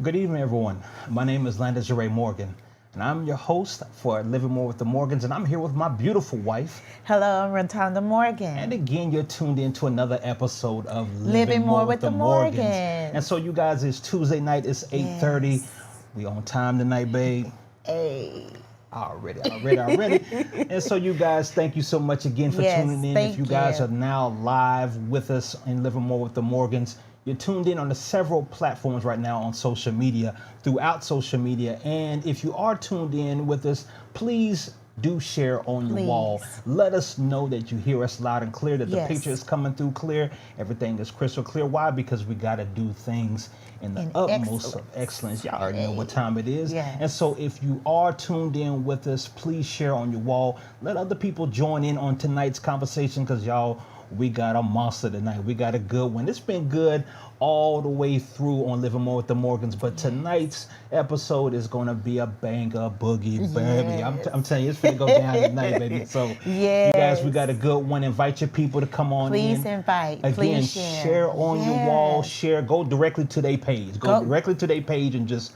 Good evening, everyone. My name is Landis Ray Morgan, and I'm your host for Living More with the Morgans, and I'm here with my beautiful wife. Hello, I'm Rentonda Morgan. And again, you're tuned in to another episode of Living More with the Morgans. And so, you guys, it's Tuesday night. It's 8:30. Yes. We on time tonight, babe. Hey. Already. And so, you guys, thank you so much again for Yes, tuning in. thank If you guys you. are now live with us in Living More with the Morgans, you're tuned in on the several platforms right now on social media, throughout social media. And if you are tuned in with us, please do share on your wall. Let us know that you hear us loud and clear, that the Yes. picture is coming through clear. Everything is crystal clear. Why? Because we got to do things in the utmost of excellence. Y'all already know what time it is. Yes. And so if you are tuned in with us, please share on your wall. Let other people join in on tonight's conversation, because y'all, we got a monster tonight. We got a good one. It's been good all the way through on Living More with the Morgans, but tonight's episode is going to be a banger boogie, baby. I'm telling you, it's going to go down tonight, baby. So, you guys, we got a good one. Invite your people to come on in. Please invite. Again, Please share on your wall. Share. Go directly to their page. Go directly to their page and just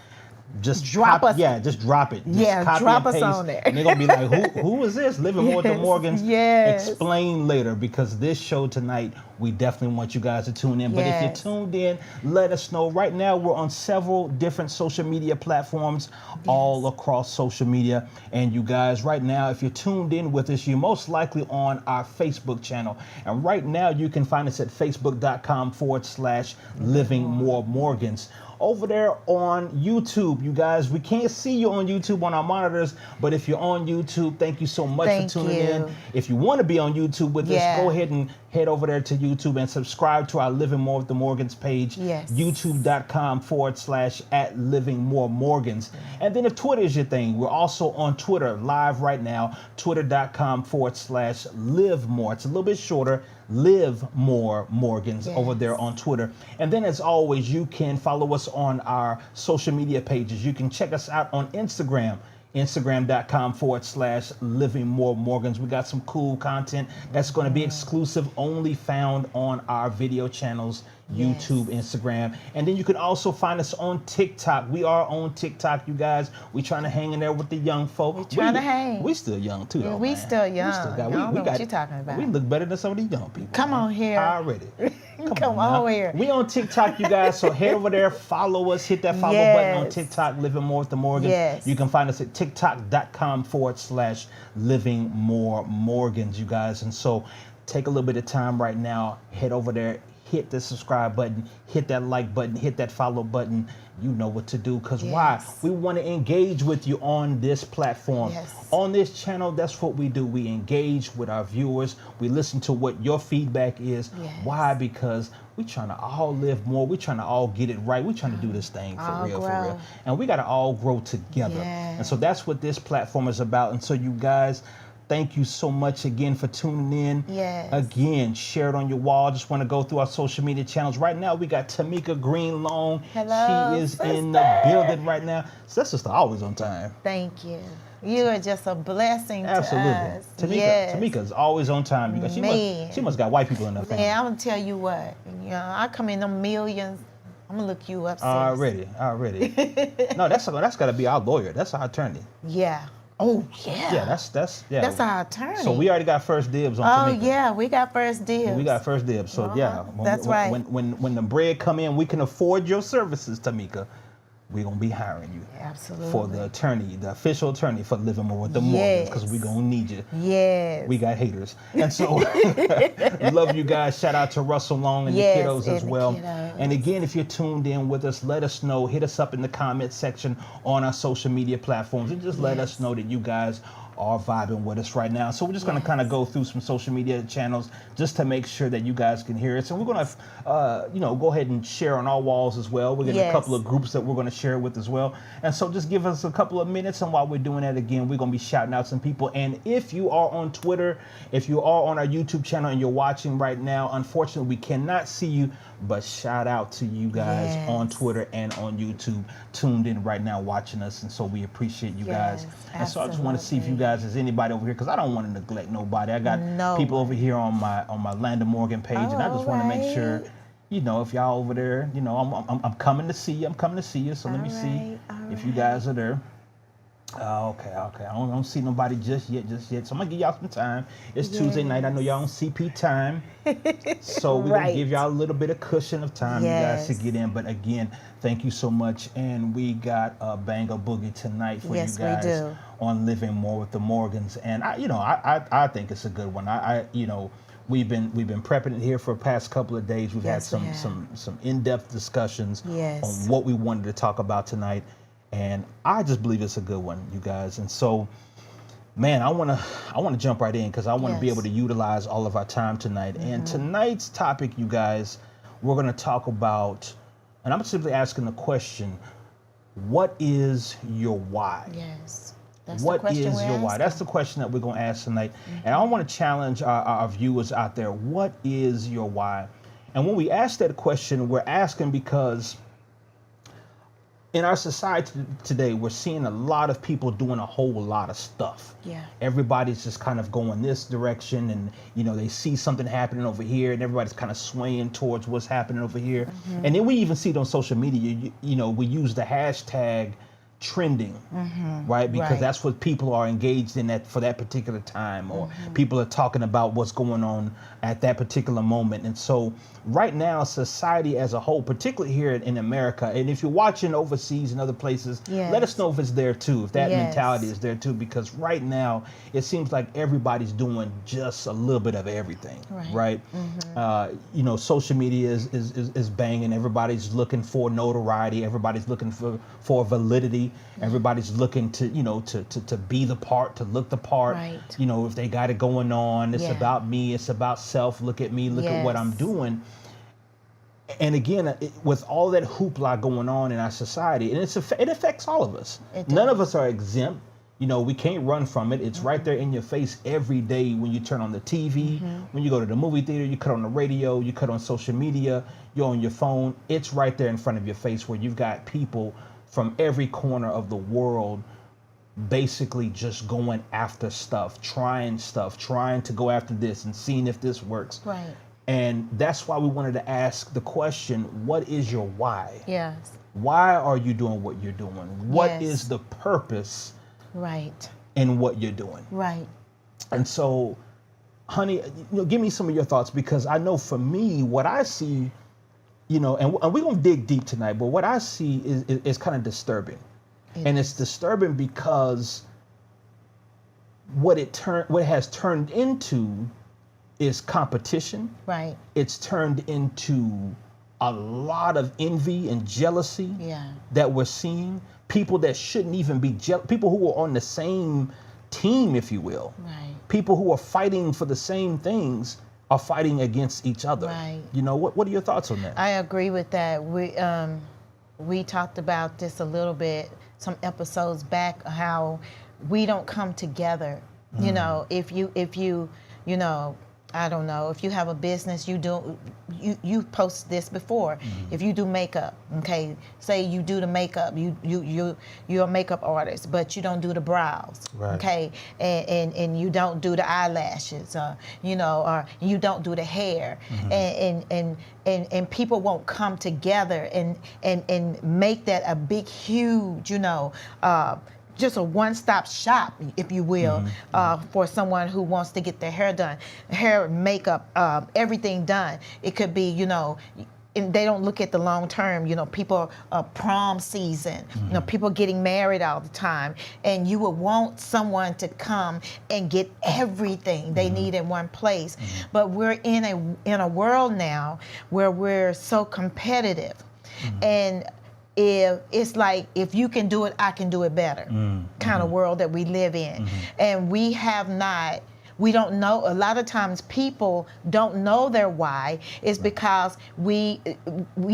drop us. Yeah, just drop it. Just copy drop and us paste, on there. And they're gonna be like, who is this? Living More with the Morgans. Yes. Explain later, because this show tonight, we definitely want you guys to tune in. But if you're tuned in, let us know. Right now, we're on several different social media platforms, all across social media. And you guys, right now, if you're tuned in with us, you're most likely on our Facebook channel. And right now, you can find us at facebook.com/Living More Morgans. Over there on YouTube, you guys, we can't see you on YouTube on our monitors, but if you're on YouTube, thank you so much for tuning in. If you want to be on YouTube with us, go ahead and head over there to YouTube and subscribe to our Living More with the Morgans page, youtube.com/@LivingMoreMorgans. And then if Twitter is your thing, we're also on Twitter live right now, twitter.com/LiveMore. It's a little bit shorter, Live More Morgans over there on Twitter. And then, as always, you can follow us on our social media pages. You can check us out on Instagram, instagram.com/Living More Morgans. We got some cool content that's going to be exclusive, only found on our video channels, YouTube, Instagram. And then you can also find us on TikTok. We are on TikTok, you guys. We trying to hang in there with the young folk. We trying to hang. We still young too, though, We man. still young. We still got, I don't know what you're talking about. We look better than some of these young people. Come on here. Already. Come on here. We on TikTok, you guys, so head over there, follow us, hit that follow button on TikTok, Living More with the Morgans. You can find us at tiktok.com/Living More Morgans, you guys. And so take a little bit of time right now, head over there, hit the subscribe button, hit that like button, hit that follow button. You know what to do, because why? We want to engage with you on this platform. On this channel, that's what we do. We engage with our viewers. We listen to what your feedback is. Why? Because we trying to all live more. We trying to all get it right. We trying to do this thing for real. And we got to all grow together. And so that's what this platform is about. And so, you guys, thank you so much again for tuning in. Again, share it on your wall. Just want to go through our social media channels. Right now, we got Tamika Greenlong. Hello, she is in the building right now. So that's just always on time. Thank you. You are just a blessing to us. Tamika's always on time. You guys. She must got white people in her family. Yeah, I'm going to tell you what. You know, I come in them millions. I'm going to look you up, sis. Already. No, that's got to be our lawyer. That's our attorney. Yeah. Oh, yeah. That's our attorney. So we already got first dibs on Tamika. Oh, yeah, we got first dibs. We got first dibs. So, that's right. When the bread come in, we can afford your services, Tamika. We're going to be hiring you. Absolutely. For the attorney, the official attorney for Living More with the Morgans, because we're going to need you. We got haters. And so, love you guys. Shout out to Russell Long and the kiddos as well. And again, if you're tuned in with us, let us know. Hit us up in the comment section on our social media platforms, and just let us know that you guys are vibing with us right now. So we're just going to kind of go through some social media channels just to make sure that you guys can hear us. And we're going to, go ahead and share on our walls as well. We're getting a couple of groups that we're going to share with as well. And so just give us a couple of minutes. And while we're doing that, again, we're going to be shouting out some people. And if you are on Twitter, if you are on our YouTube channel and you're watching right now, unfortunately, we cannot see you. But shout out to you guys on Twitter and on YouTube, tuned in right now watching us. And so we appreciate you guys. And so I just want to see if you guys, is anybody over here, because I don't want to neglect nobody. I got people over here on my Landon Morgan page, and I just want to make sure if y'all over there, I'm coming to see you. I'm coming to see you. So let me see if you guys are there. Okay. I don't see nobody just yet. So I'm gonna give y'all some time. It's Tuesday night. I know y'all on CP time, so we're gonna give y'all a little bit of cushion of time, you guys, to get in. But again, thank you so much. And we got a banger boogie tonight for you guys on Living More with the Morgans. And I think it's a good one. We've been prepping it here for the past couple of days. We've had some in-depth discussions on what we wanted to talk about tonight. And I just believe it's a good one, you guys. And so, man, I want to jump right in because I want to be able to utilize all of our time tonight. And tonight's topic, you guys, we're going to talk about, and I'm simply asking the question, what is your why? Yes. What is your why? That's the question that we're going to ask tonight. And I want to challenge our viewers out there. What is your why? And when we ask that question, we're asking because in our society today, we're seeing a lot of people doing a whole lot of stuff. Yeah. Everybody's just kind of going this direction, and they see something happening over here, and everybody's kind of swaying towards what's happening over here. And then we even see it on social media. We use the hashtag trending, right? Because that's what people are engaged in for that particular time, or people are talking about what's going on at that particular moment. And so right now, society as a whole, particularly here in America, and if you're watching overseas and other places, let us know if it's there too, if that mentality is there too, because right now it seems like everybody's doing just a little bit of everything, right? Social media is banging. Everybody's looking for notoriety. Everybody's looking for validity. Everybody's looking to be the part, to look the part. If they got it going on, it's about me, it's about self. Look at me, look at what I'm doing. And again, with all that hoopla going on in our society, and it affects all of us. None of us are exempt. We can't run from it. It's right there in your face every day when you turn on the TV, when you go to the movie theater, you cut on the radio, you cut on social media, you're on your phone. It's right there in front of your face where you've got people from every corner of the world basically just going after stuff, trying to go after this and seeing if this works. Right. And that's why we wanted to ask the question, what is your why? Yes. Why are you doing what you're doing? What is the purpose in what you're doing? Right. And so, honey, give me some of your thoughts, because I know for me, what I see, and we're going to dig deep tonight, but what I see is kind of disturbing. It's disturbing because what it has turned into is competition. Right. It's turned into a lot of envy and jealousy that we're seeing. People that shouldn't even be people who are on the same team, if you will. Right. People who are fighting for the same things are fighting against each other. Right. What are your thoughts on that? I agree with that. We talked about this a little bit some episodes back, how we don't come together. If you I don't know, if you have a business, you post this before. If you do makeup, okay, say you do the makeup, you're a makeup artist, but you don't do the brows, okay, and you don't do the eyelashes, or you don't do the hair, and people won't come together and make that a big, huge, just a one-stop shop, if you will, for someone who wants to get their hair done, hair, makeup, everything done. It could be, and they don't look at the long term. People, prom season, people getting married all the time, and you would want someone to come and get everything they need in one place. But we're in a world now where we're so competitive, and it's like, if you can do it, I can do it better, kind of world that we live in. And we don't know, a lot of times people don't know their why. It's because we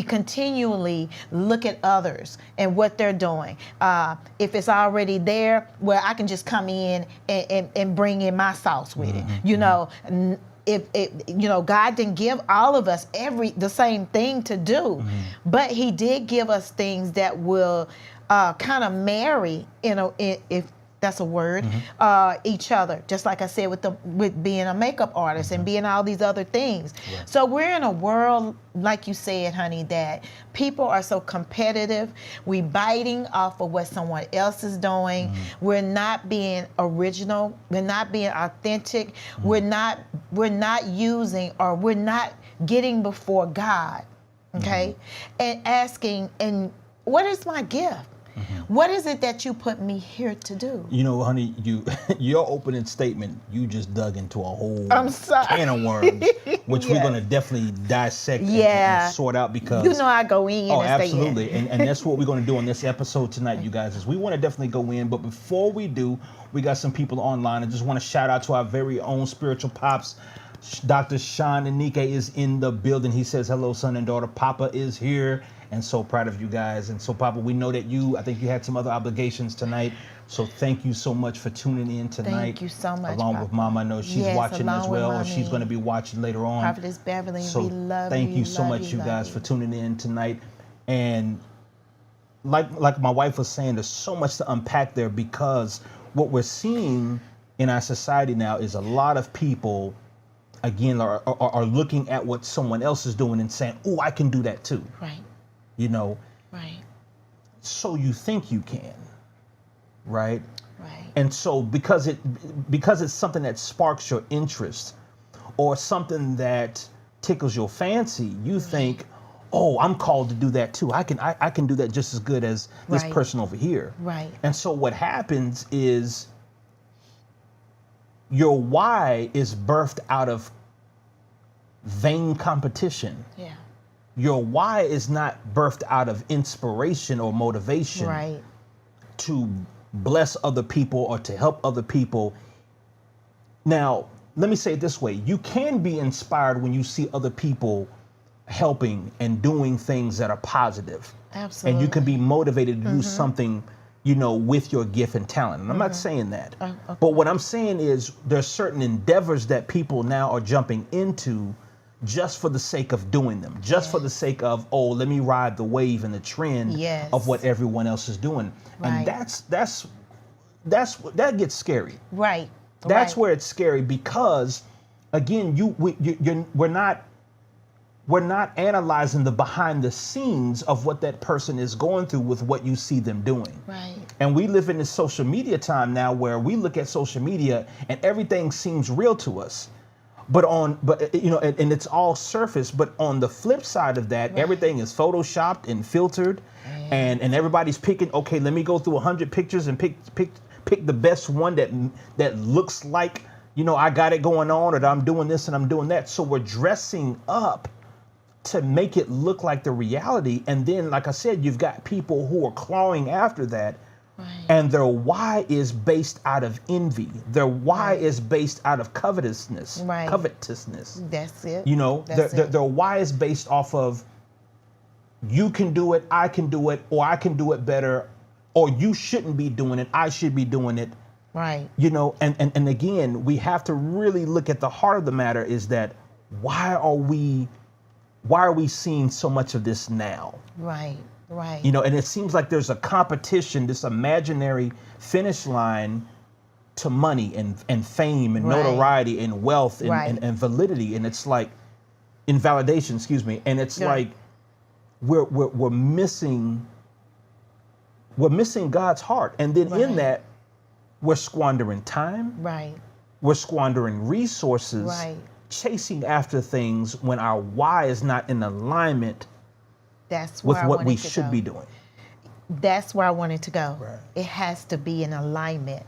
continually look at others and what they're doing. If it's already there, well, I can just come in and bring in my sauce with it. If God didn't give all of us the same thing to do, but He did give us things that will kind of marry, if That's a word. Each other, just like I said with being a makeup artist and being all these other things. Right. So we're in a world, like you said, honey, that people are so competitive. We biting off of what someone else is doing. We're not being original. We're not being authentic. We're not using, or we're not getting before God, okay, and asking, and what is my gift? What is it that you put me here to do? You know, honey, your opening statement, you just dug into a whole can of worms, which we're going to definitely dissect and sort out, because you know I go in. Oh, absolutely. And that's what we're going to do on this episode tonight, you guys, is we want to definitely go in. But before we do, we got some people online. I just want to shout out to our very own spiritual pops. Dr. Sean Anike is in the building. He says, hello, son and daughter. Papa is here. And so proud of you guys. And so, Papa, we know that I think you had some other obligations tonight. So thank you so much for tuning in tonight. Thank you so much, along Papa. with Mama. I know she's watching as well, or she's going to be watching later on. Prophetess Beverly, so we love thank you so much, you guys, for tuning in tonight. And like my wife was saying, there's so much to unpack there, because what we're seeing in our society now is a lot of people, again, are looking at what someone else is doing and saying, oh, I can do that too. Right. You know, right. So you think you can, right? Right. And so because it's something that sparks your interest, or something that tickles your fancy, you think, oh, I'm called to do that too. I can do that just as good as this person over here. Right. And so what happens is your why is birthed out of vain competition. Yeah. Your why is not birthed out of inspiration or motivation to bless other people or to help other people. Now, let me say it this way. You can be inspired when you see other people helping and doing things that are positive. Absolutely. And you can be motivated to do something, you know, with your gift and talent. And I'm not saying that. Okay. But what I'm saying is there's certain endeavors that people now are jumping into just for the sake of doing them, just for the sake of, oh, let me ride the wave and the trend of what everyone else is doing. And that gets scary. Right. That's where it's scary, because again, we're not analyzing the behind the scenes of what that person is going through with what you see them doing. Right. And we live in this social media time now where we look at social media and everything seems real to us. But you know, and it's all surface. But on the flip side of that, everything is photoshopped and filtered, and everybody's picking. Okay, let me go through 100 pictures and pick the best one that looks like, you know, I got it going on, or that I'm doing this and I'm doing that. So we're dressing up to make it look like the reality. And then, like I said, you've got people who are clawing after that. And their why is based out of envy. Their why is based out of covetousness. Covetousness. That's it. You know, their why is based off of, you can do it, I can do it, or I can do it better, or you shouldn't be doing it, I should be doing it. Right. You know, and again, we have to really look at the heart of the matter, is that why are we seeing so much of this now? Right. Right. You know, and it seems like there's a competition, this imaginary finish line to money and fame and notoriety and wealth and validity. And it's like invalidation, excuse me. And it's like we're missing God's heart. And then in that, we're squandering time. Right. We're squandering resources. Chasing after things when our why is not in alignment with what we should be doing. That's where I wanted to go. Right. It has to be in alignment,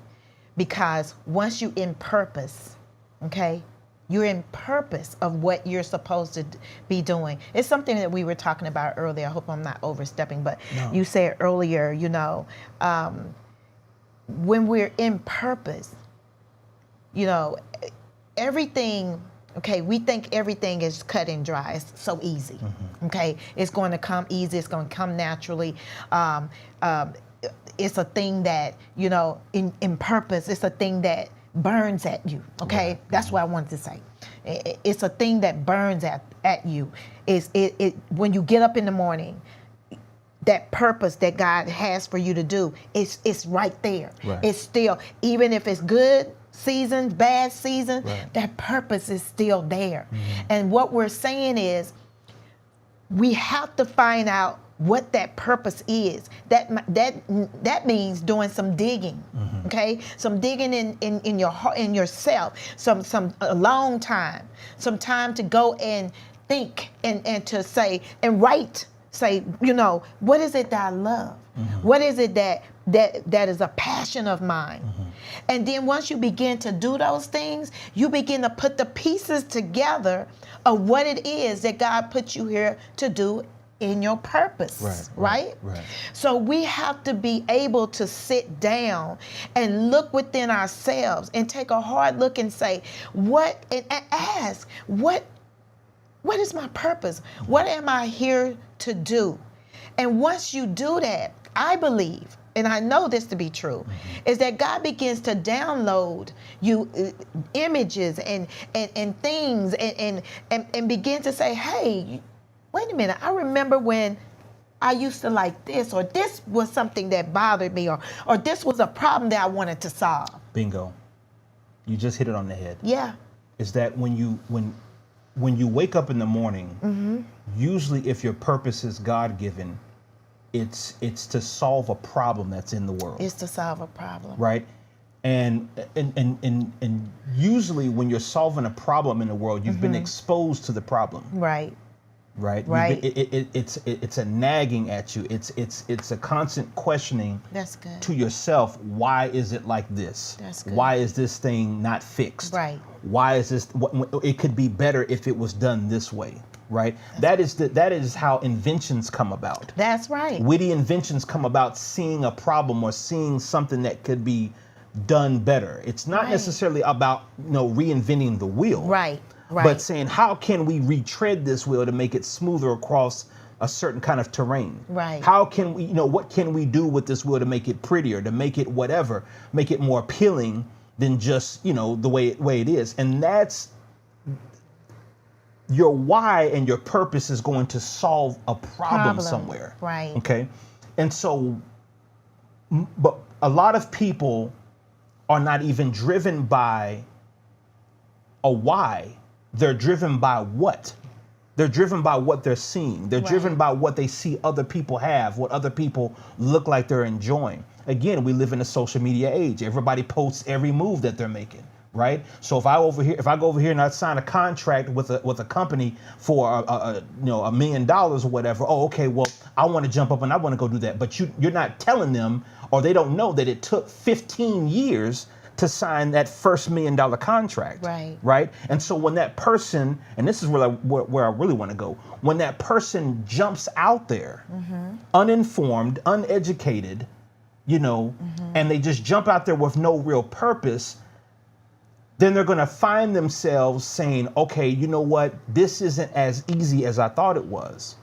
because once you in purpose, okay, you're in purpose of what you're supposed to be doing. It's something that we were talking about earlier. I hope I'm not overstepping, but you said earlier, you know, when we're in purpose, you know, everything. Okay, we think everything is cut and dry. It's so easy. Okay, it's going to come easy. It's going to come naturally. It's a thing that, you know, in purpose, it's a thing that burns at you. Okay, that's what I wanted to say. It's a thing that burns at you. It when you get up in the morning, that purpose that God has for you to do, it's right there. Right. It's still, even if it's good season, bad season, right. that purpose is still there. And what we're saying is, we have to find out what that purpose is. That means doing some digging, okay? Some digging in your heart, in yourself. A long time, some time to go and think and to say and write. Say, what is it that I love? What is it that is a passion of mine? And then once you begin to do those things, you begin to put the pieces together of what it is that God put you here to do in your purpose, right? So we have to be able to sit down and look within ourselves and take a hard look and say, and ask, what is my purpose? What am I here to do? And once you do that, I believe, and I know this to be true, is that God begins to download you images and things and begin to say, hey, wait a minute, I remember when I used to like this, or this was something that bothered me, or this was a problem that I wanted to solve. Bingo. You just hit it on the head. Yeah. Is that when you wake up in the morning, usually if your purpose is God-given, it's to solve a problem that's in the world. It's to solve a problem. Right? And usually when you're solving a problem in the world, you've been exposed to the problem. Right. Right. It's a nagging at you. It's a constant questioning. That's good. To yourself. Why is it like this? That's good. Why is this thing not fixed? Right. Why is this? It could be better if it was done this way. Right. That is how inventions come about. That's right. Witty inventions come about seeing a problem or seeing something that could be done better. It's not necessarily about reinventing the wheel. Right. But saying, how can we retread this wheel to make it smoother across a certain kind of terrain? Right. How can we, what can we do with this wheel to make it prettier, to make it whatever, make it more appealing than just, the way it is? And that's your why, and your purpose is going to solve a problem somewhere. Right. Okay. And so, but a lot of people are not even driven by a why. They're driven by what? They're driven by what they're seeing. They're driven by what they see other people have, what other people look like they're enjoying. Again, we live in a social media age. Everybody posts every move that they're making, right? So if I go over here and I sign a contract with a company for $1 million or whatever, oh, okay, well, I want to jump up and I want to go do that. But you're not telling them, or they don't know that it took 15 years to sign that first $1 million contract. Right. And so when that person, and this is where I really want to go, when that person jumps out there, uninformed, uneducated, and they just jump out there with no real purpose, then they're going to find themselves saying, okay, you know what? This isn't as easy as I thought it was.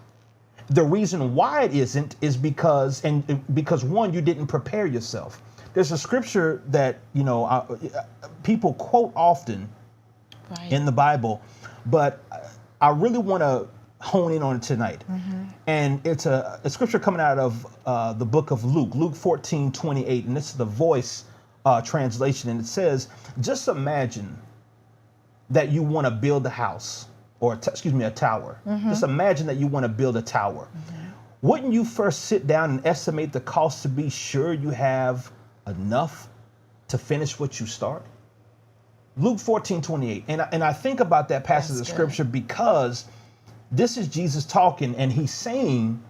The reason why it isn't is because one, you didn't prepare yourself. There's a scripture that, people quote often in the Bible, but I really want to hone in on it tonight. And it's a scripture coming out of the book of Luke 14:28, and this is the Voice translation, and it says, just imagine that you want to build a house, or a tower. Just imagine that you want to build a tower. Wouldn't you first sit down and estimate the cost to be sure you have enough to finish what you start? Luke 14:28. And I think about that passage of scripture because this is Jesus talking, and he's saying,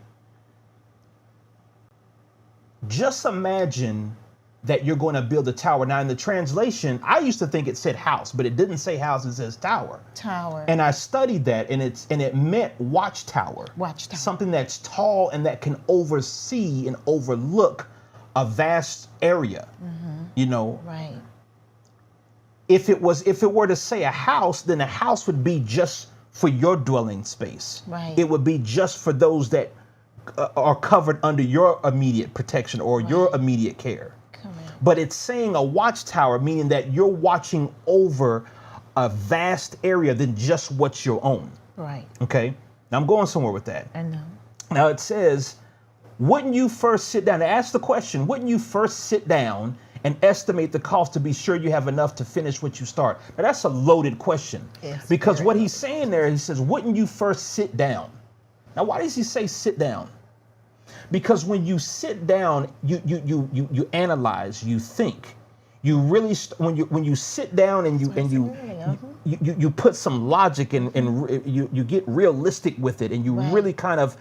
just imagine that you're going to build a tower. Now in the translation, I used to think it said house, but it didn't say house, it says tower. Tower. And I studied that, and it meant watchtower. Watchtower. Something that's tall and that can oversee and overlook a vast area. Right. If it were to say a house, then a house would be just for your dwelling space. Right. It would be just for those that are covered under your immediate protection or your immediate care. But it's saying a watchtower, meaning that you're watching over a vast area than just what's your own. Right. Okay. Now I'm going somewhere with that. I know. Now it says, wouldn't you first sit down? Ask the question, wouldn't you first sit down and estimate the cost to be sure you have enough to finish what you start? Now, that's a loaded question. Because what he's saying there, he says, wouldn't you first sit down? Now, why does he say sit down? Because when you sit down, you analyze, you think. You really when you sit down and you put some logic and you get realistic with it, and you really kind of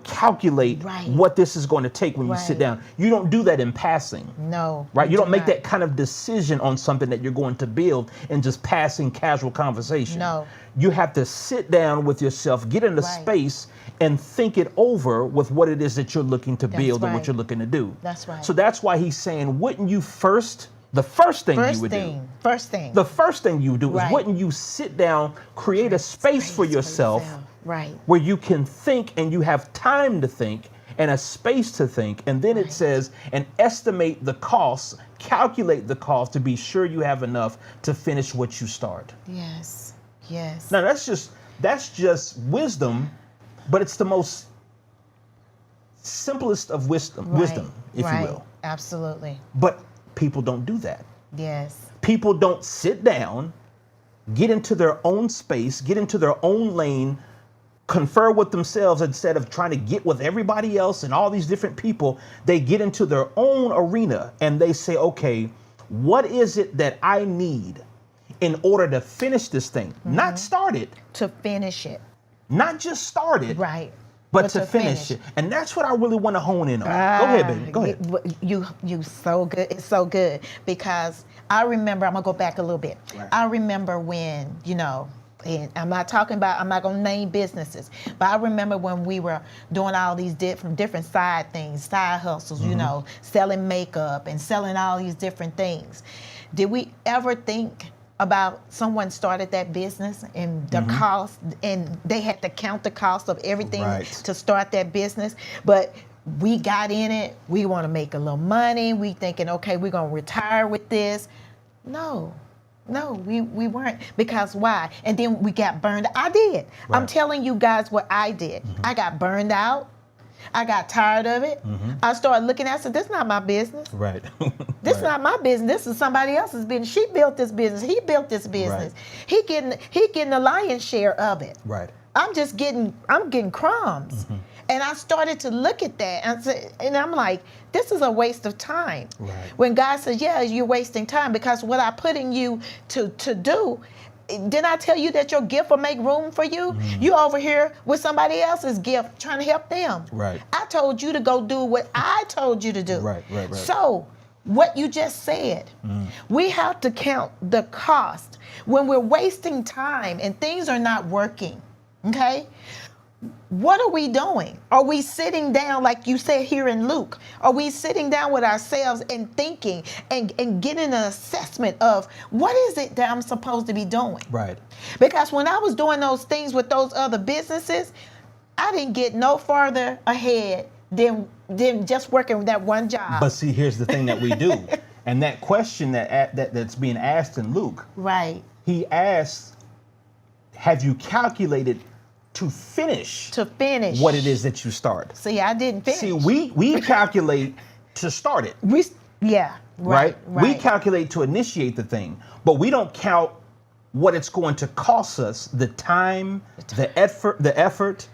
calculate what this is going to take when you sit down. You don't do that in passing. No. Right? You don't make that kind of decision on something that you're going to build in just passing casual conversation. No. You have to sit down with yourself, get in a space, and think it over with what it is that you're looking to build and what you're looking to do. That's right. So that's why he's saying, wouldn't you first, the first thing you would do is wouldn't you sit down, create a space for yourself, where you can think and you have time to think and a space to think. And then it says, and estimate the costs, calculate the cost to be sure you have enough to finish what you start. Yes. Yes. Now that's just wisdom, but it's the most simplest of wisdom, if you will. Absolutely. But people don't do that. Yes. People don't sit down, get into their own space, get into their own lane, confer with themselves instead of trying to get with everybody else and all these different people. They get into their own arena and they say, okay, what is it that I need in order to finish this thing? Not start it. To finish it. Not just start it. Right. But to finish it. And that's what I really want to hone in on. Go ahead, baby. Go ahead. You so good. It's so good. Because I remember, I'm going to go back a little bit. Right. I remember when, and I'm not going to name businesses, but I remember when we were doing all these different side things, side hustles, selling makeup and selling all these different things. Did we ever think about someone started that business and the cost, and they had to count the cost of everything to start that business? But we got in it. We want to make a little money. We thinking, okay, we're going to retire with this. No, we weren't. Because why? And then we got burned. I did. I'm telling you guys what I did. I got burned out. I got tired of it. I started looking at it. I said, this is not my business. Right. This is not my business. This is somebody else's business. She built this business. He built this business. He getting the lion's share of it. Right. I'm getting crumbs. And I started to look at that and I'm like, this is a waste of time. Right. When God says, yeah, you're wasting time, because what I put in you to do, didn't I tell you that your gift will make room for you? You over here with somebody else's gift trying to help them. Right. I told you to go do what I told you to do. Right. So what you just said, we have to count the cost when we're wasting time and things are not working. Okay? What are we doing? Are we sitting down, like you said here in Luke? Are we sitting down with ourselves and thinking and getting an assessment of what is it that I'm supposed to be doing? Right. Because when I was doing those things with those other businesses, I didn't get no farther ahead than just working that one job. But see, here's the thing that we do. And that question that's being asked in Luke. Right. He asks, have you calculated to finish what it is that you start? See, I didn't finish. See, we calculate to start it. Right? We calculate to initiate the thing, but we don't count what it's going to cost us, the time, the effort,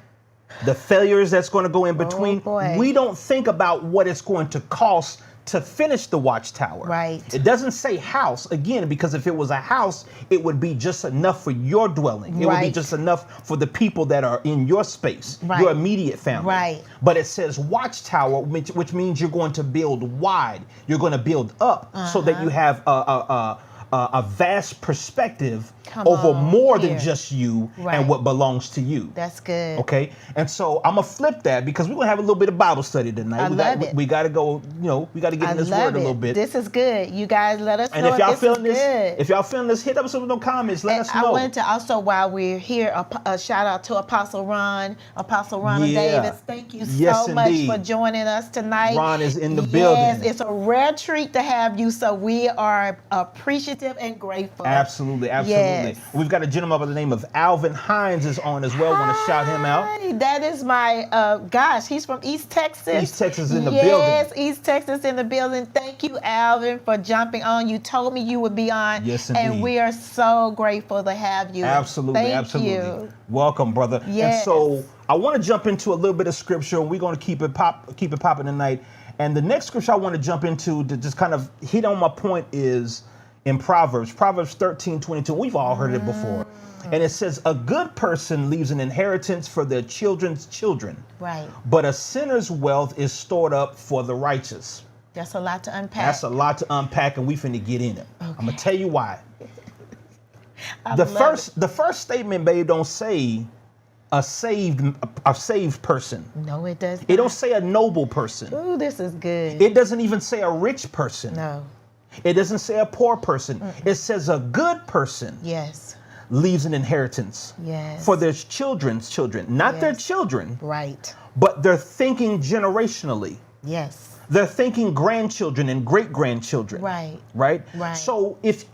the failures that's going to go in between. We don't think about what it's going to cost to finish the watchtower. Right. It doesn't say house, again, because if it was a house, it would be just enough for your dwelling. It would be just enough for the people that are in your space, your immediate family. Right. But it says watchtower, which means you're going to build wide. You're going to build up so that you have a vast perspective over more than just you and what belongs to you. That's good. Okay, and so I'm gonna flip that because we're gonna have a little bit of Bible study tonight. We got to go. We got to get in this word a little bit. This is good. You guys let us know. And if y'all feeling this, hit up some of those comments. Let us know. I wanted to also, while we're here, a shout out to Apostle Ron Davis. Thank you so much for joining us tonight. Ron is in the building. Yes, it's a rare treat to have you. So we are appreciative appreciative and grateful. Absolutely, absolutely. Yes. We've got a gentleman by the name of Alvin Hines is on as well. Want to shout him out? That is my, he's from East Texas. East Texas in the building. Yes, East Texas in the building. Thank you, Alvin, for jumping on. You told me you would be on. Yes, indeed. And we are so grateful to have you. Absolutely, Thank absolutely. you. Welcome, brother. Yes. And so I want to jump into a little bit of scripture. We're going to keep it popping tonight. And the next scripture I want to jump into to just kind of hit on my point is in Proverbs 13:22. We've all heard it before. And it says, a good person leaves an inheritance for their children's children. Right. But a sinner's wealth is stored up for the righteous. That's a lot to unpack. That's a lot to unpack, and we finna get in it. Okay. I'm gonna tell you why. I The love first statement, babe, don't say a saved person. No, it does not. It don't say a noble person. Ooh, this is good. It doesn't even say a rich person. No. It doesn't say a poor person. It says a good person Yes. leaves an inheritance Yes. for their children's children. Not their Yes. children, Right. but they're thinking generationally. Yes. They're thinking grandchildren and great-grandchildren. Right. Right? Right. So if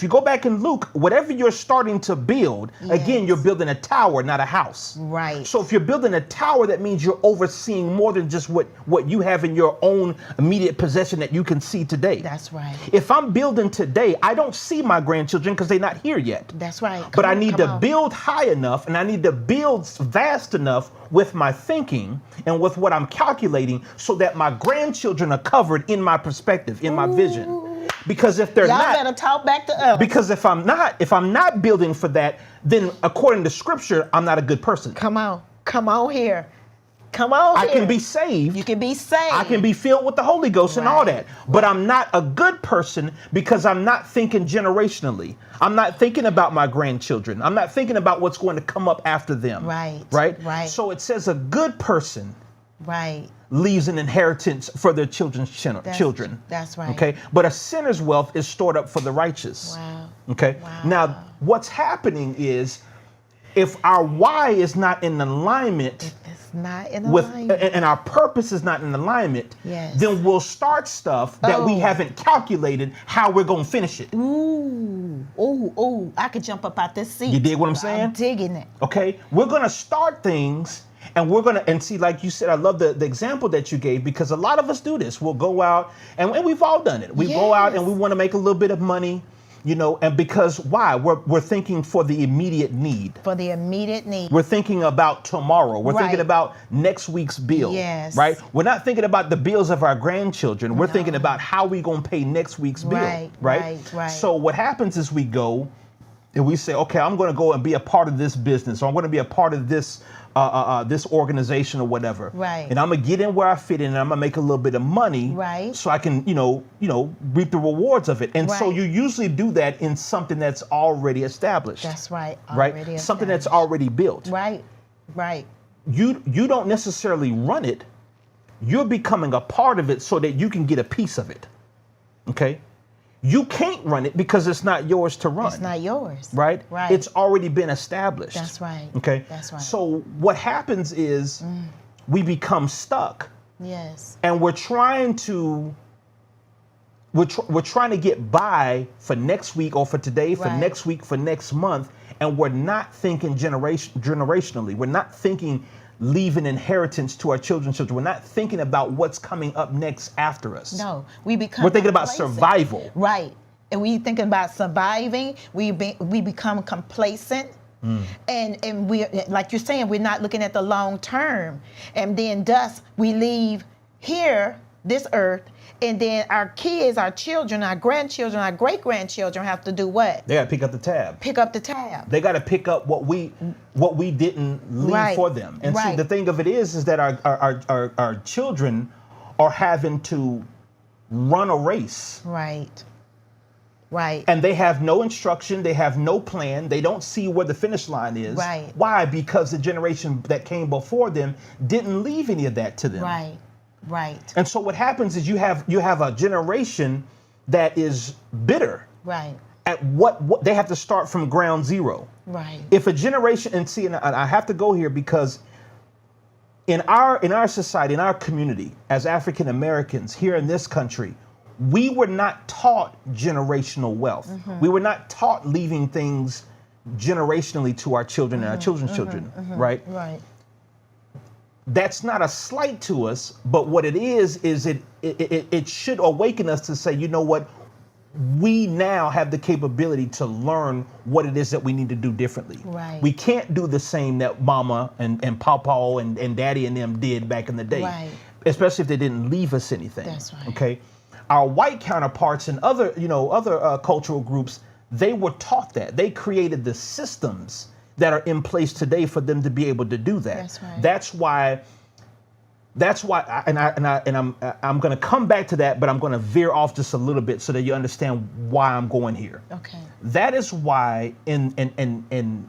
you go back in Luke, whatever you're starting to build, again, Yes. you're building a tower, not a house. Right. So if you're building a tower, that means you're overseeing more than just what you have in your own immediate possession that you can see today. That's right. If I'm building today, I don't see my grandchildren because they're not here yet. That's right. But Come I on, need come to on. build high enough, and I need to build vast enough with my thinking and with what I'm calculating so that my grandchildren are covered in my perspective, in my vision. Because if they're Y'all not, better talk back to us. because if I'm not building for that, then according to scripture, I'm not a good person. Come on. Come on here. Come on I here. can be saved. You can be saved. I can be filled with the Holy Ghost and all Right. that. But I'm not a good person because I'm not thinking generationally. I'm not thinking about my grandchildren. I'm not thinking about what's going to come up after them. Right. Right? Right. So it says a good person Right. leaves an inheritance for their children's children. That's right. Okay? But a sinner's wealth is stored up for the righteous. Wow. Okay? Wow. Now, what's happening is if our why is not in alignment It's not in with alignment. and our purpose is not in alignment, Yes. then we'll start stuff that we Oh. haven't calculated how we're going to finish it. Ooh. Ooh. I could jump up out this seat. You dig what I'm saying? I'm digging it. Okay? We're going to start things and we're going to, and see, like you said, I love the example that you gave because a lot of us do this. We'll go out and we've all done it. We go out and we want to make a little bit of money, and because why? We're thinking for the immediate need. For the immediate need. We're thinking about tomorrow. We're thinking Right. about next week's bill. Yes. Right? We're not thinking about the bills of our grandchildren. We're thinking about how we going to pay next week's bill. Right, Right? right. So what happens is we go and we say, okay, I'm going to go and be a part of this business, or I'm going to be a part of this this organization or whatever. Right. And I'm going to get in where I fit in and I'm going to make a little bit of money. Right. So I can, reap the rewards of it. And so Right. you usually do that in something that's already established. That's right. Right? Already Something that's established. already built. Right. Right. You don't necessarily run it. You're becoming a part of it so that you can get a piece of it. Okay? You can't run it because it's not yours to run. It's not yours. Right? Right. It's already been established. That's right. Okay? That's right. So what happens is we become stuck Yes. and we're trying to get by for next week or for today, for Right. next week, for next month, and we're not thinking generationally. We're not thinking leave an inheritance to our children's children. We're not thinking about what's coming up next after us. No, we become. We're thinking about complacent. survival. Right, and we thinking about surviving. We become complacent, and we, like you're saying, we're not looking at the long term, and then thus we leave here, this earth. And then our kids, our children, our grandchildren, our great-grandchildren have to do what? They got to pick up the tab. Pick up the tab. They got to pick up what we didn't leave Right. for them. And see, Right. the thing of it is that our children are having to run a race. Right. Right. And they have no instruction. They have no plan. They don't see where the finish line is. Right. Why? Because the generation that came before them didn't leave any of that to them. Right. Right. And so what happens is you have a generation that is bitter Right. at what they have to start from ground zero. Right. If a generation, and see, and I have to go here because in our society, in our community, as African Americans here in this country, we were not taught generational wealth. We were not taught leaving things generationally to our children and our children's children, right? Right. That's not a slight to us, but what it is it should awaken us to say, you know what? We now have the capability to learn what it is that we need to do differently. Right. We can't do the same that mama and papa and daddy and them did back in the day, Right. especially if they didn't leave us anything. That's right. Okay. Our white counterparts and other cultural groups, they were taught that. They created the systems that are in place today for them to be able to do that. That's right. That's why, I'm going to come back to that, but I'm going to veer off just a little bit so that you understand why I'm going here. Okay. That is why in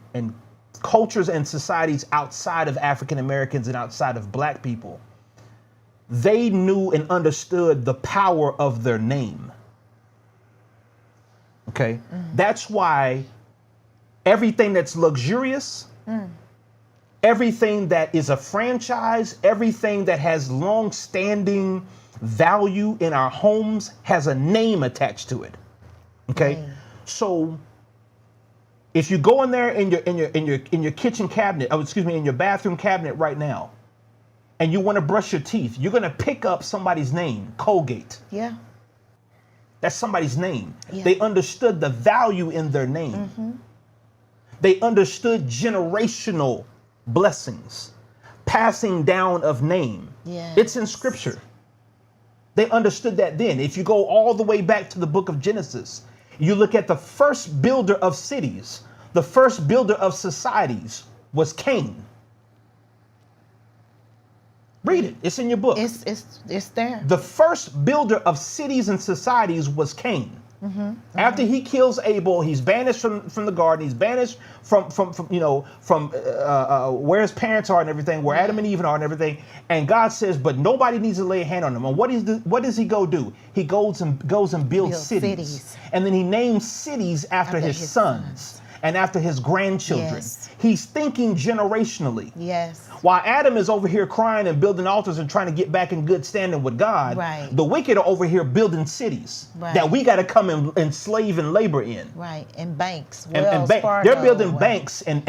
cultures and societies outside of African Americans and outside of Black people, they knew and understood the power of their name. Okay? That's why everything that's luxurious, everything that is a franchise, everything that has long-standing value in our homes has a name attached to it. Okay? So if you go in there in your kitchen cabinet, in your bathroom cabinet right now, and you want to brush your teeth, you're going to pick up somebody's name, Colgate. Yeah. That's somebody's name. Yeah. They understood the value in their name. They understood generational blessings, passing down of name. Yes. It's in scripture. They understood that then. If you go all the way back to the book of Genesis, you look at the first builder of cities, the first builder of societies was Cain. Read it. It's in your book. It's there. The first builder of cities and societies was Cain. After he kills Abel, he's banished from the garden. He's banished from where his parents are and everything, where Adam and Eve are and everything. And God says, but nobody needs to lay a hand on him. And what does he go do? He goes and builds cities. And then he names cities after his sons and after his grandchildren. Yes. He's thinking generationally. Yes. While Adam is over here crying and building altars and trying to get back in good standing with God, Right. the wicked are over here building cities Right. that we got to come and enslave and labor in. Right. And banks. And they're building banks and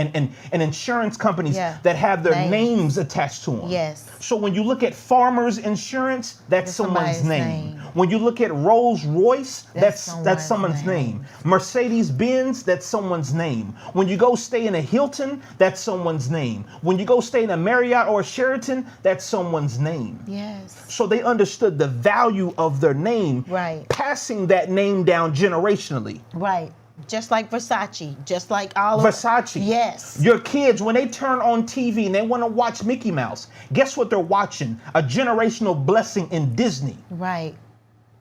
insurance companies that have their names attached to them. Yes. So when you look at Farmers Insurance, that's someone's name. When you look at Rolls Royce, that's someone's name. Mercedes Benz, that's someone's name. When you go stay in a Hilton, that's someone's name. When you go stay in a Marriott or a Sheraton, that's someone's name. Yes. So they understood the value of their name, Right. passing that name down generationally. Right. Just like Versace, just like all of Versace. Yes. Your kids, when they turn on TV and they want to watch Mickey Mouse, guess what they're watching? A generational blessing in Disney. Right.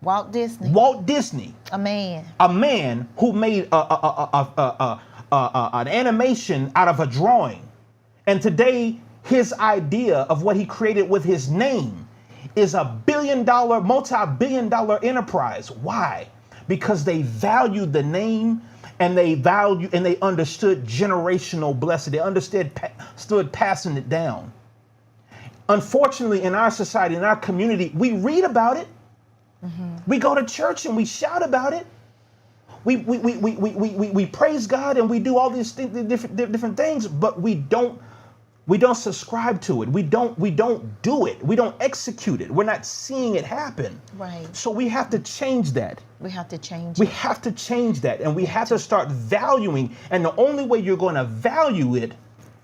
Walt Disney. Walt Disney. A man. A man who made an animation out of a drawing. And today, his idea of what he created with his name is a multi-billion-dollar enterprise. Why? Because they valued the name and they understood generational blessing. They understood passing it down. Unfortunately, in our society, in our community, we read about it. We go to church and we shout about it. We praise God and we do all these different things, but we don't subscribe to it. We don't do it. We don't execute it. We're not seeing it happen. Right. So we have to change that. We have to change. We have to change that, and we have to start valuing. And the only way you're going to value it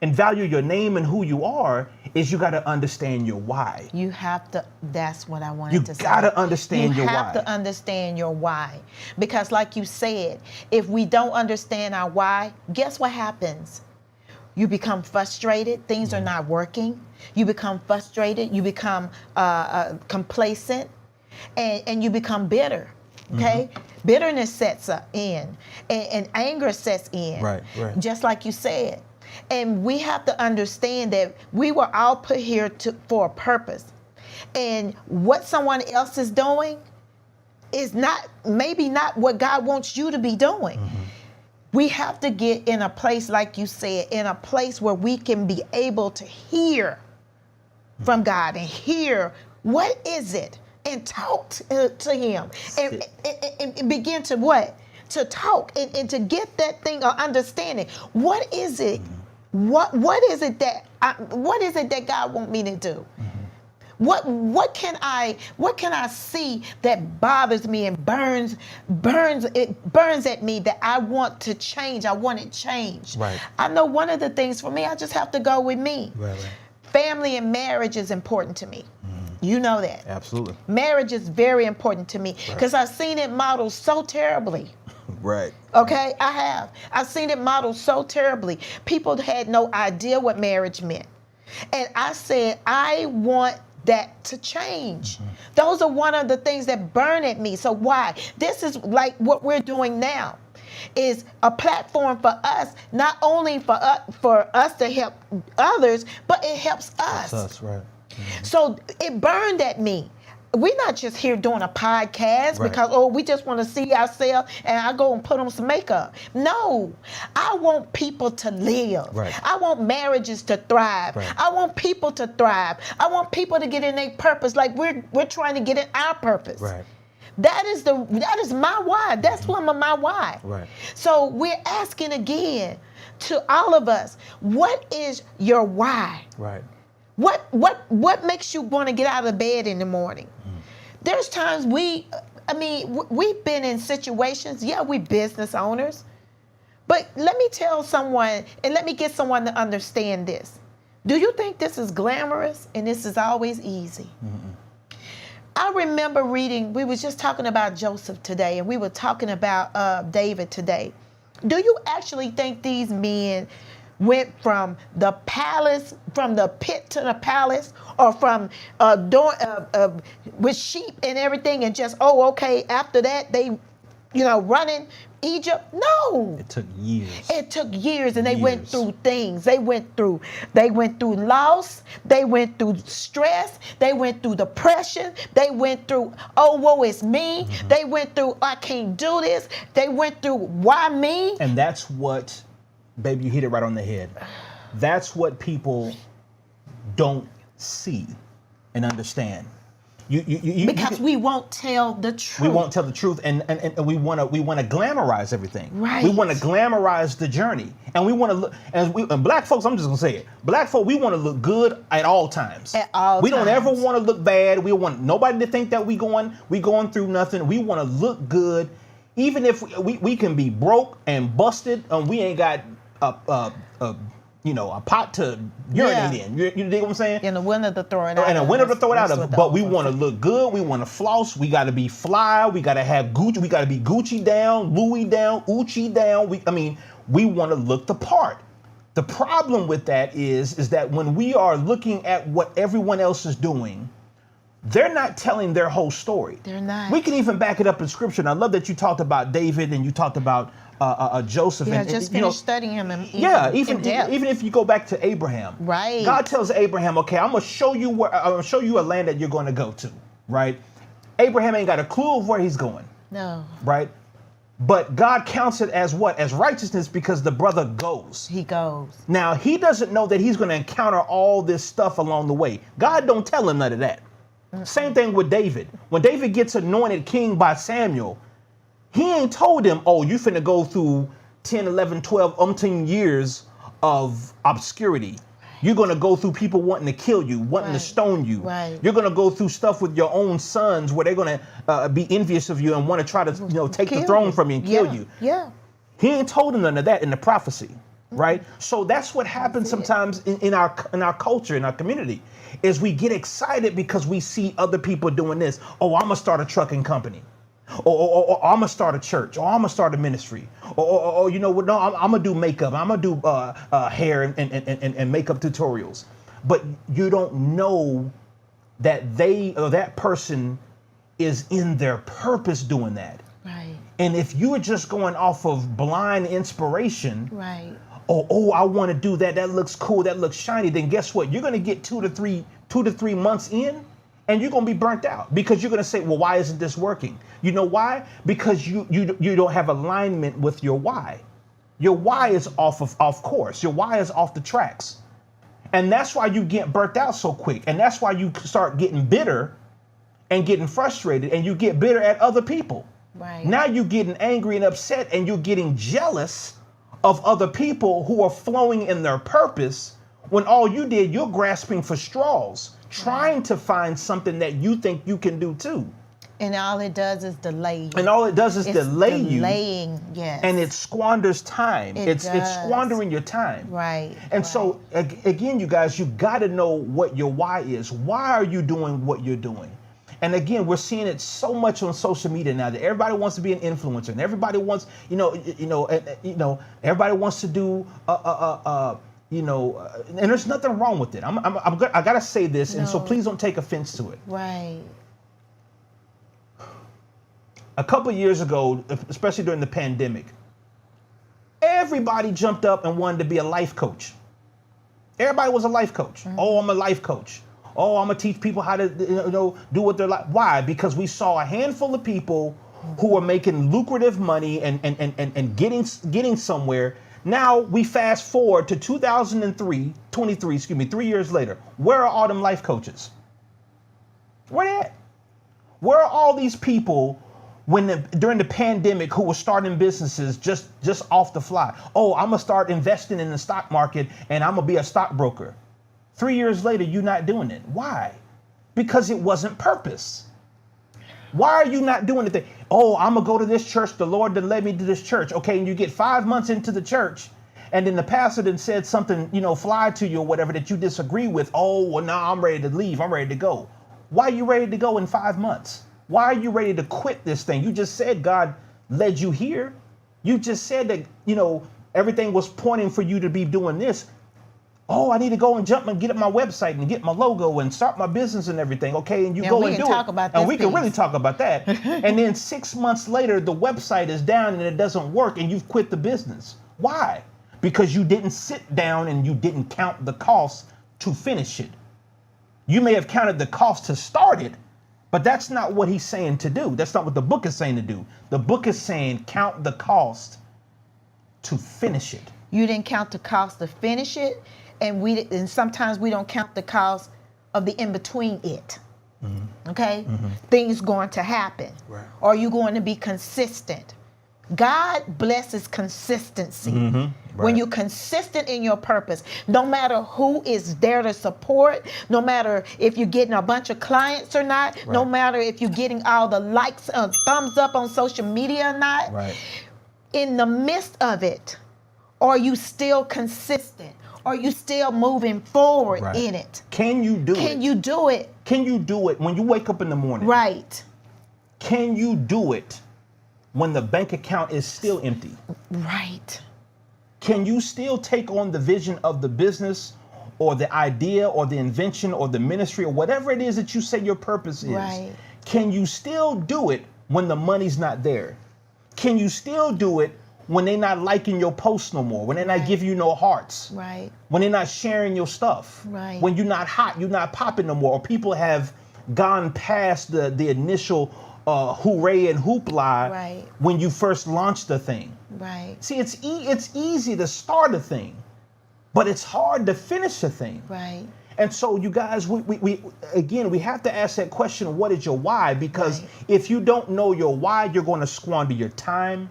and value your name and who you are is you got to understand your why. You have to. That's what I wanted to say. You got to understand your why. You have to understand your why, because, like you said, if we don't understand our why, guess what happens? You become frustrated. Things are not working. You become frustrated. You become complacent, and you become bitter. Okay, bitterness sets in, and anger sets in. Right. Just like you said, and we have to understand that we were all put here for a purpose, and what someone else is doing is maybe not what God wants you to be doing. We have to get in a place, like you said, in a place where we can be able to hear from God and hear what is it and talk to him and begin to what? To talk and to get that thing or understanding. What is it? What is it that God want me to do? What can I see that bothers me and burns at me that I want to change? I want it changed. Right. I know one of the things for me, I just have to go with me. Right. Family and marriage is important to me. You know that. Absolutely. Marriage is very important to me because I've seen it modeled so terribly. Right. Okay, I have. I've seen it modeled so terribly. People had no idea what marriage meant. And I said, I want that to change. Those are one of the things that burn at me. So why? This is like what we're doing now is a platform for us, not only for us to help others, but it helps us. That's us, right. So it burned at me. We're not just here doing a podcast because, we just want to see ourselves and I go and put on some makeup. No, I want people to live. Right. I want marriages to thrive. Right. I want people to thrive. I want people to get in their purpose like we're trying to get in our purpose. Right. That is my why. That's one of my why. Right. So we're asking again to all of us, what is your why? Right. What makes you want to get out of bed in the morning? There's times we've been in situations, we business owners, but let me tell someone and let me get someone to understand this. Do you think this is glamorous and this is always easy? I remember reading, we was just talking about Joseph today and we were talking about David today. Do you actually think these men went from the palace, from the pit to the palace, or from with sheep and everything, and just after that they, running Egypt? No. It took years. It took years, and they went through things. They went through loss. They went through stress. They went through depression. They went through, oh, woe is me. They went through, I can't do this. They went through, why me? And that's what, baby, you hit it right on the head. That's what people don't see and understand. Because we won't tell the truth. We won't tell the truth, and we want to glamorize everything. Right. We want to glamorize the journey, and we want to look. And black folks, I'm just gonna say it. Black folk, we want to look good at all times. At all we times. don't ever want to look bad. We want nobody to think that we going through nothing. We want to look good, even if we can be broke and busted, and we ain't got a pot to urinate in. You dig what I'm saying? In the winter to throw it out. And a winter to throw it out of. But we want to look good. We want to floss. We got to be fly. We got to have Gucci. We got to be Gucci down, Louis down, Uchi down. We want to look the part. The problem with that is that when we are looking at what everyone else is doing, they're not telling their whole story. They're not. We can even back it up in scripture. And I love that you talked about David and you talked about Joseph. Yeah, just finished studying him. Even if you go back to Abraham, right? God tells Abraham, "Okay, I'm gonna show you a land that you're going to go to." Right? Abraham ain't got a clue of where he's going. No. Right? But God counts it as what? As righteousness because the brother goes. He goes. Now he doesn't know that he's going to encounter all this stuff along the way. God don't tell him none of that. Same thing with David. When David gets anointed king by Samuel, he ain't told him, oh, you finna go through 10, 11, 12, umpteen years of obscurity. You're going to go through people wanting to kill you, wanting to stone you. Right. You're going to go through stuff with your own sons where they're going to be envious of you and want to try to take the throne from you and kill you. Yeah. He ain't told him none of that in the prophecy, right? So that's what happens sometimes in our culture, in our community, is we get excited because we see other people doing this. Oh, I'm going to start a trucking company. Or I'm gonna start a church, or I'm gonna start a ministry, or you know what? No, I'm gonna do makeup. I'm gonna do hair and makeup tutorials. But you don't know that they or that person is in their purpose doing that. Right. And if you're just going off of blind inspiration, right? Oh, I want to do that. That looks cool. That looks shiny. Then guess what? You're gonna get 2 to 3 months in. And you're going to be burnt out because you're going to say, well, why isn't this working? You know why? Because you don't have alignment with your why. Your why is off course. Your why is off the tracks. And that's why you get burnt out so quick. And that's why you start getting bitter and getting frustrated, and you get bitter at other people. Right. Now you're getting angry and upset, and you're getting jealous of other people who are flowing in their purpose, when all you did, you're grasping for straws, trying to find something that you think you can do too. And all it does is delay you. And all it does is delay you. Delaying, yes. And it squanders time. It's squandering your time. Right. And so, again, you guys, you got to know what your why is. Why are you doing what you're doing? And again, we're seeing it so much on social media now that everybody wants to be an influencer, and everybody wants, everybody wants to do, and there's nothing wrong with it. I gotta say this, and so please don't take offense to it. Right. A couple of years ago, especially during the pandemic, everybody jumped up and wanted to be a life coach. Everybody was a life coach. Mm-hmm. Oh, I'm a life coach. Oh, I'm gonna teach people how to do what they're like. Why? Because we saw a handful of people who were making lucrative money and getting somewhere. Now we fast forward to 23, 3 years later. Where are all them life coaches? Where they at? Where are all these people during the pandemic who were starting businesses just off the fly? Oh, I'm gonna start investing in the stock market and I'm gonna be a stockbroker. 3 years later, you're not doing it. Why? Because it wasn't purpose. Why are you not doing the thing? Oh, I'm gonna go to this church. The Lord done led me to this church. Okay, and you get 5 months into the church, and then the pastor then said something, fly to you or whatever that you disagree with. Oh, well, no, I'm ready to leave. I'm ready to go. Why are you ready to go in 5 months? Why are you ready to quit this thing? You just said God led you here. You just said that, everything was pointing for you to be doing this. Oh, I need to go and jump and get up my website and get my logo and start my business and everything. Okay, and you go and do it. And we can really talk about that. And then 6 months later, the website is down and it doesn't work and you've quit the business. Why? Because you didn't sit down and you didn't count the cost to finish it. You may have counted the cost to start it, but that's not what he's saying to do. That's not what the book is saying to do. The book is saying count the cost to finish it. You didn't count the cost to finish it. And sometimes we don't count the cost of the in-between it. Mm-hmm. Okay? Mm-hmm. Things going to happen. Right. Are you going to be consistent? God blesses consistency. Mm-hmm. Right. When you're consistent in your purpose, no matter who is there to support, no matter if you're getting a bunch of clients or not, right. No matter if you're getting all the likes, thumbs up on social media or not, right. In the midst of it, are you still consistent? Are you still moving forward right. in it? Can you do it? Can you do it? Can you do it when you wake up in the morning? Right. Can you do it when the bank account is still empty? Right. Can you still take on the vision of the business or the idea or the invention or the ministry or whatever it is that you say your purpose is? Right. Can you still do it when the money's not there? Can you still do it when they're not liking your posts no more, when they're not giving you no hearts, right? When they're not sharing your stuff, right? When you're not hot, you're not popping no more, or people have gone past the initial hooray and hoopla right. when you first launched the thing. Right. See, it's easy to start a thing, but it's hard to finish a thing. Right. And so, you guys, we have to ask that question: what is your why? Because right. if you don't know your why, you're going to squander your time.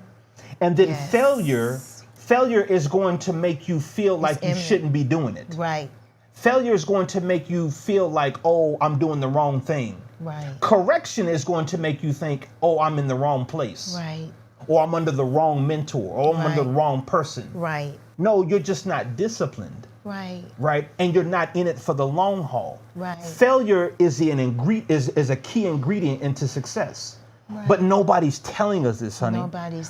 And then yes. failure is going to make you feel like you shouldn't be doing it. Right. Failure is going to make you feel like, oh, I'm doing the wrong thing. Right. Correction is going to make you think, oh, I'm in the wrong place. Right. Or I'm under the wrong mentor, or I'm under the wrong person. Right. No, you're just not disciplined. Right. Right. And you're not in it for the long haul. Right. Failure is a key ingredient into success. Right. But nobody's telling us this, honey.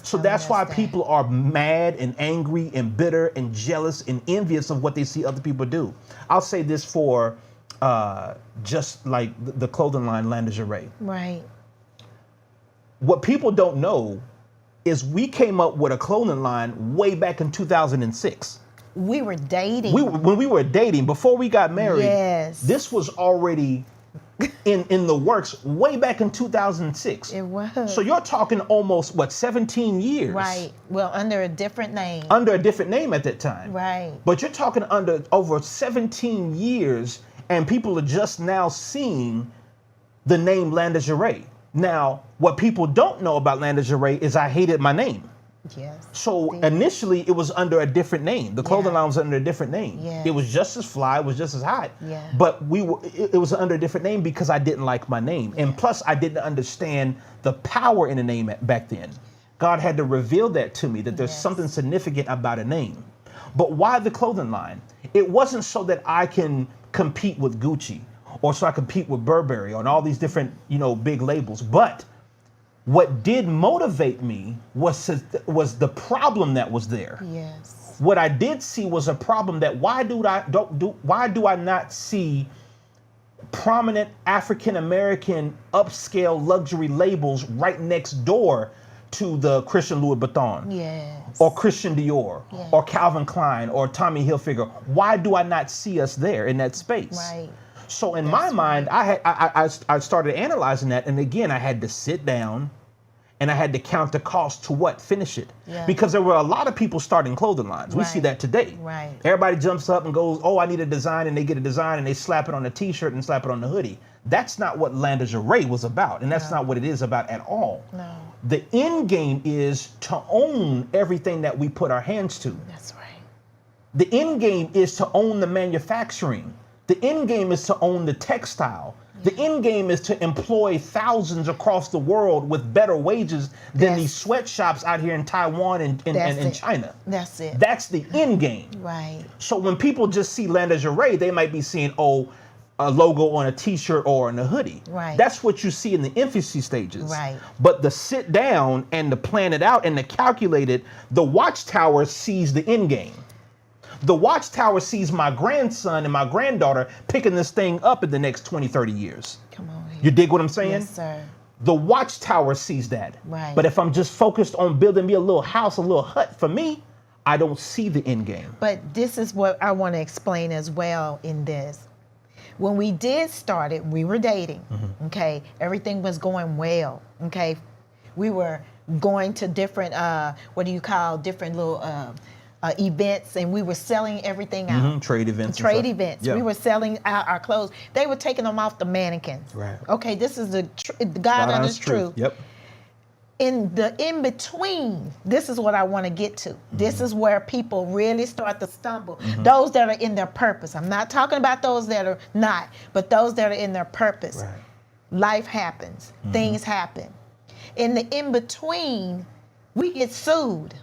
So that's why people are mad and angry and bitter and jealous and envious of what they see other people do. I'll say this for just like the clothing line Lingerie. Right. What people don't know is we came up with a clothing line way back in 2006. We were dating. When we were dating, before we got married, yes. This was already in the works way back in 2006. It was. So you're talking almost, 17 years? Right. Well, under a different name. Under a different name at that time. Right. But you're talking under over 17 years, and people are just now seeing the name Lingerie. Now, what people don't know about Lingerie is I hated my name. Yes. So initially it was under a different name. The clothing line was under a different name. Yes. It was just as fly, it was just as hot. Yeah. But it was under a different name because I didn't like my name. And plus I didn't understand the power in a name back then. God had to reveal that to me, that there's something significant about a name. But why the clothing line? It wasn't so that I can compete with Gucci or so I compete with Burberry on all these different, big labels. But what did motivate me was the problem that was there. Yes. What I did see was a problem that why do I not see prominent African American upscale luxury labels right next door to the Christian Louis Vuitton? Yes. Or Christian Dior, yes. or Calvin Klein, or Tommy Hilfiger? Why do I not see us there in that space? Right. So in my mind, I started analyzing that, and again, I had to sit down and I had to count the cost to finish it. Yeah. Because there were a lot of people starting clothing lines. We see that today. Right. Everybody jumps up and goes, oh, I need a design, and they get a design and they slap it on a t-shirt and slap it on the hoodie. That's not what Lingerie was about, and that's not what it is about at all. No. The end game is to own everything that we put our hands to. That's right. The end game is to own the manufacturing. The end game is to own the textile. The end game is to employ thousands across the world with better wages than these sweatshops out here in Taiwan and China. That's it. That's the end game. Right. So when people just see Lingerie, they might be seeing, a logo on a t-shirt or on a hoodie. Right. That's what you see in the infancy stages. Right. But the sit down and the plan it out and the calculate it, the watchtower sees the end game. The watchtower sees my grandson and my granddaughter picking this thing up in the next 20, 30 years. Come on. You dig what I'm saying? Yes, sir. The watchtower sees that. Right. But if I'm just focused on building me a little house, a little hut for me, I don't see the end game. But this is what I want to explain as well in this. When we did start it, we were dating, okay? Everything was going well, okay? We were going to different, different little events, and we were selling everything out. Trade events. Yeah. We were selling out our clothes. They were taking them off the mannequins. Right. Okay, this is the God honest truth. Yep. In the in-between, this is what I want to get to. This is where people really start to stumble. Those that are in their purpose. I'm not talking about those that are not, but those that are in their purpose. Right. Life happens. Things happen. In the in-between, we get sued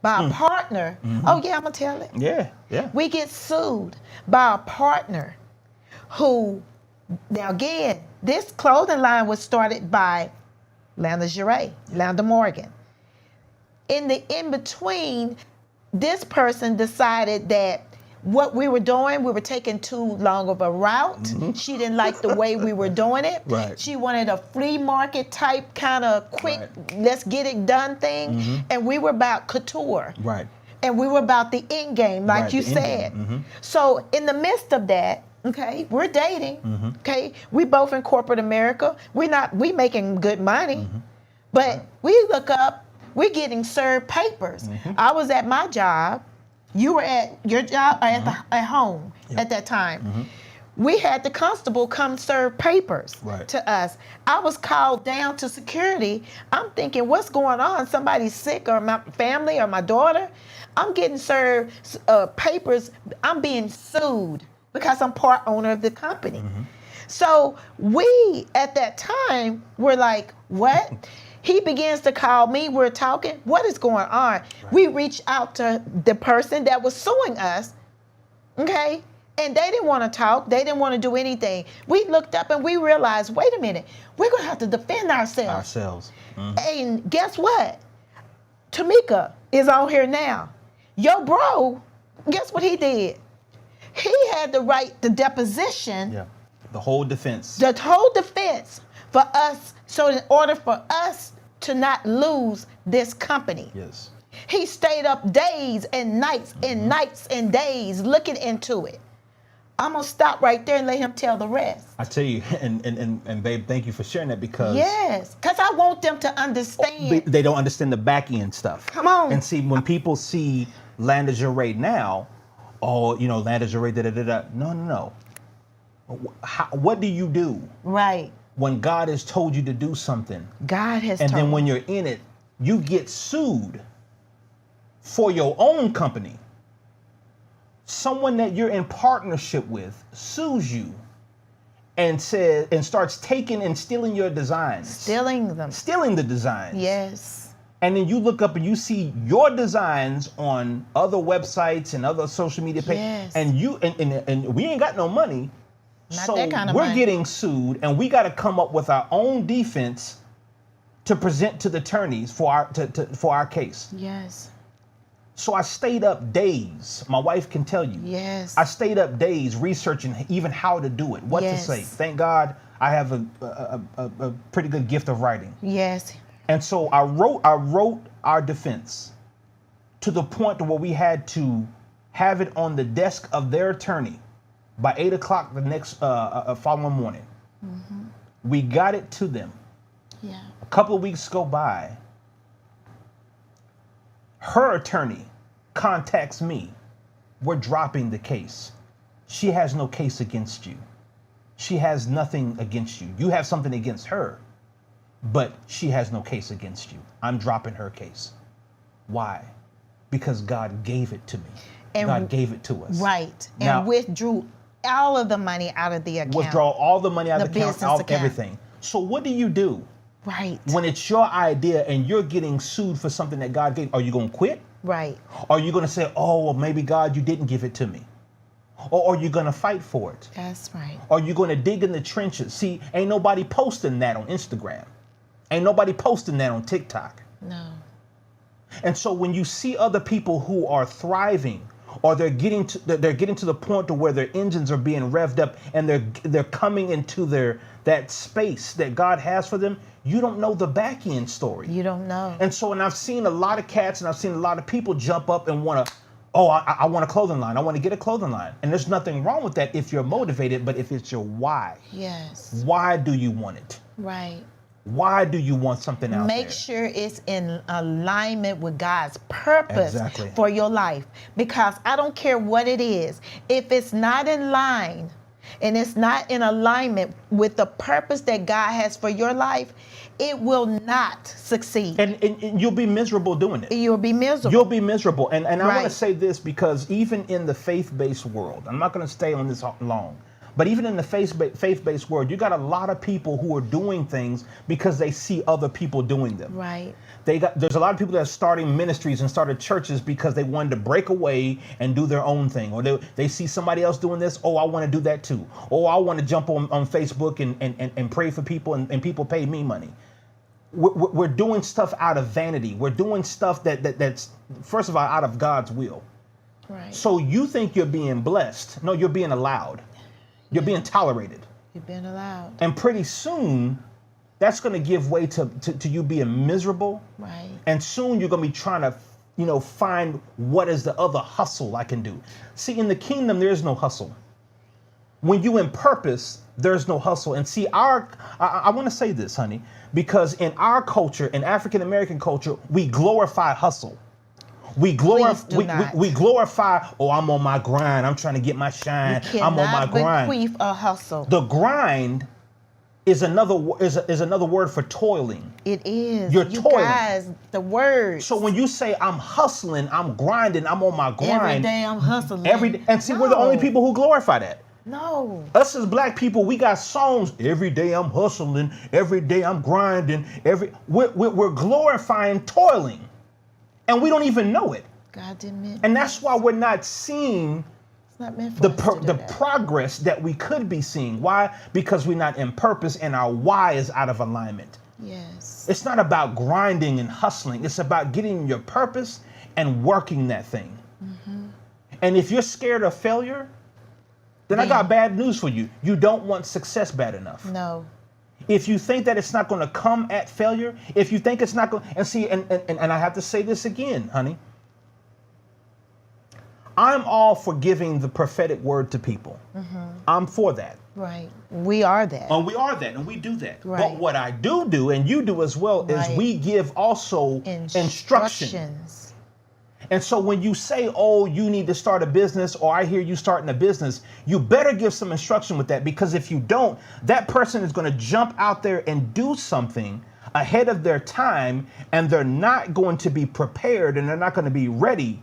by a partner. Oh, yeah, I'm going to tell it. Yeah. We get sued by a partner who, now again, this clothing line was started by Lingerie, Landa Morgan. In the in-between, this person decided that what we were doing, we were taking too long of a route. She didn't like the way we were doing it. Right. She wanted a flea market type kind of quick, let's get it done thing. And we were about couture. Right. And we were about the end game, like you said. So in the midst of that, okay, we're dating. Okay, we both in corporate America. We making good money, but we look up, we're getting served papers. I was at my job. You were at your job or at home at that time. We had the constable come serve papers to us. I was called down to security. I'm thinking, what's going on? Somebody's sick, or my family, or my daughter. I'm getting served papers. I'm being sued because I'm part owner of the company. So we, at that time, were like, what? He begins to call me. We're talking. What is going on? Right. We reached out to the person that was suing us, okay? And they didn't want to talk. They didn't want to do anything. We looked up and we realized, wait a minute, we're going to have to defend ourselves. And guess what? Tamika is on here now. Yo, bro, guess what he did? He had to write the deposition. Yeah, the whole defense. The whole defense for us, so in order for us to not lose this company. Yes. He stayed up days and nights and nights and days looking into it. I'm going to stop right there and let him tell the rest. I tell you, and babe, thank you for sharing that because... Yes, because I want them to understand. They don't understand the back end stuff. Come on. And see, when people see Lingerie now, Lingerie, da-da-da-da. No. What do you do? Right. when God has told you to do something. God has and told. then when you're in it, you get sued for your own company. Someone that you're in partnership with sues you and starts taking and stealing your designs. Stealing them. Stealing the designs. Yes. And then you look up and you see your designs on other websites and other social media pages. Yes. And you and we ain't got no money. Not so that kind of we're money. getting sued, and we got to come up with our own defense to present to the attorneys for our case. Yes. So I stayed up days. My wife can tell you. Yes. I stayed up days researching even how to do it, what to say. Thank God I have a pretty good gift of writing. Yes. And so I wrote our defense to the point where we had to have it on the desk of their attorney by 8 o'clock the next following morning. Mm-hmm. We got it to them. Yeah. A couple of weeks go by. Her attorney contacts me. We're dropping the case. She has no case against you. She has nothing against you. You have something against her, but she has no case against you. I'm dropping her case. Why? Because God gave it to me. And God gave it to us. Right. Now, and withdrew all of the money out of the account. Withdraw all the money out of the account, account. Everything. So what do? Right. When it's your idea and you're getting sued for something that God gave, are you going to quit? Right. Are you going to say, oh, well, maybe God, you didn't give it to me? Or are you going to fight for it? That's right. Are you going to dig in the trenches? See, ain't nobody posting that on Instagram. Ain't nobody posting that on TikTok. No. And so when you see other people who are thriving, or they're getting to the point to where their engines are being revved up and they're coming into that space that God has for them, you don't know the back end story. You don't know. And so, and I've seen a lot of cats and I've seen a lot of people jump up and want to, I want a clothing line. I want to get a clothing line. And there's nothing wrong with that if you're motivated, but if it's your why. Yes. Why do you want it? Right. Why do you want something out there? Make sure it's in alignment with God's purpose for your life. Because I don't care what it is. If it's not in line and it's not in alignment with the purpose that God has for your life, it will not succeed. And you'll be miserable doing it. You'll be miserable. You'll be miserable. And I want to say this because even in the faith-based world, I'm not going to stay on this long, but even in the faith-based world, you got a lot of people who are doing things because they see other people doing them. Right. There's a lot of people that are starting ministries and started churches because they wanted to break away and do their own thing. Or they see somebody else doing this. Oh, I want to do that too. Oh, I want to jump on Facebook and pray for people and people pay me money. We're doing stuff out of vanity. We're doing stuff that's, first of all, out of God's will. Right. So you think you're being blessed. No, you're being allowed. You're being tolerated. You've been allowed. And pretty soon, that's going to give way to you being miserable. Right. And soon you're going to be trying to, find what is the other hustle I can do. See, in the kingdom, there's no hustle. When you in purpose, there's no hustle. And see, I want to say this, honey, because in our culture, in African American culture, we glorify hustle. We glorify, oh, I'm on my grind. I'm trying to get my shine. I'm on my grind. Bequeath a hustle. The grind is another word for toiling. It is. You're toiling. Guys, the word. So when you say I'm hustling, I'm grinding, I'm on my grind. Every day I'm hustling. Every day. And see, we're the only people who glorify that. No. Us as black people, we got songs. Every day I'm hustling. Every day I'm grinding. We're glorifying toiling. And we don't even know it. God didn't mean. And that's why we're not seeing the progress that we could be seeing. Why? Because we're not in purpose and our why is out of alignment. Yes. It's not about grinding and hustling. It's about getting your purpose and working that thing. Mm-hmm. And if you're scared of failure, then I got bad news for you. You don't want success bad enough. No. If you think that it's not going to come at failure, if you think it's not going, and see, and I have to say this again, honey. I'm all for giving the prophetic word to people. Mm-hmm. I'm for that. Right. We are that. And we are that, and we do that. Right. But what I do, and you do as well, is we give also instructions. And so when you say, oh, you need to start a business, or I hear you starting a business, you better give some instruction with that, because if you don't, that person is going to jump out there and do something ahead of their time, and they're not going to be prepared, and they're not going to be ready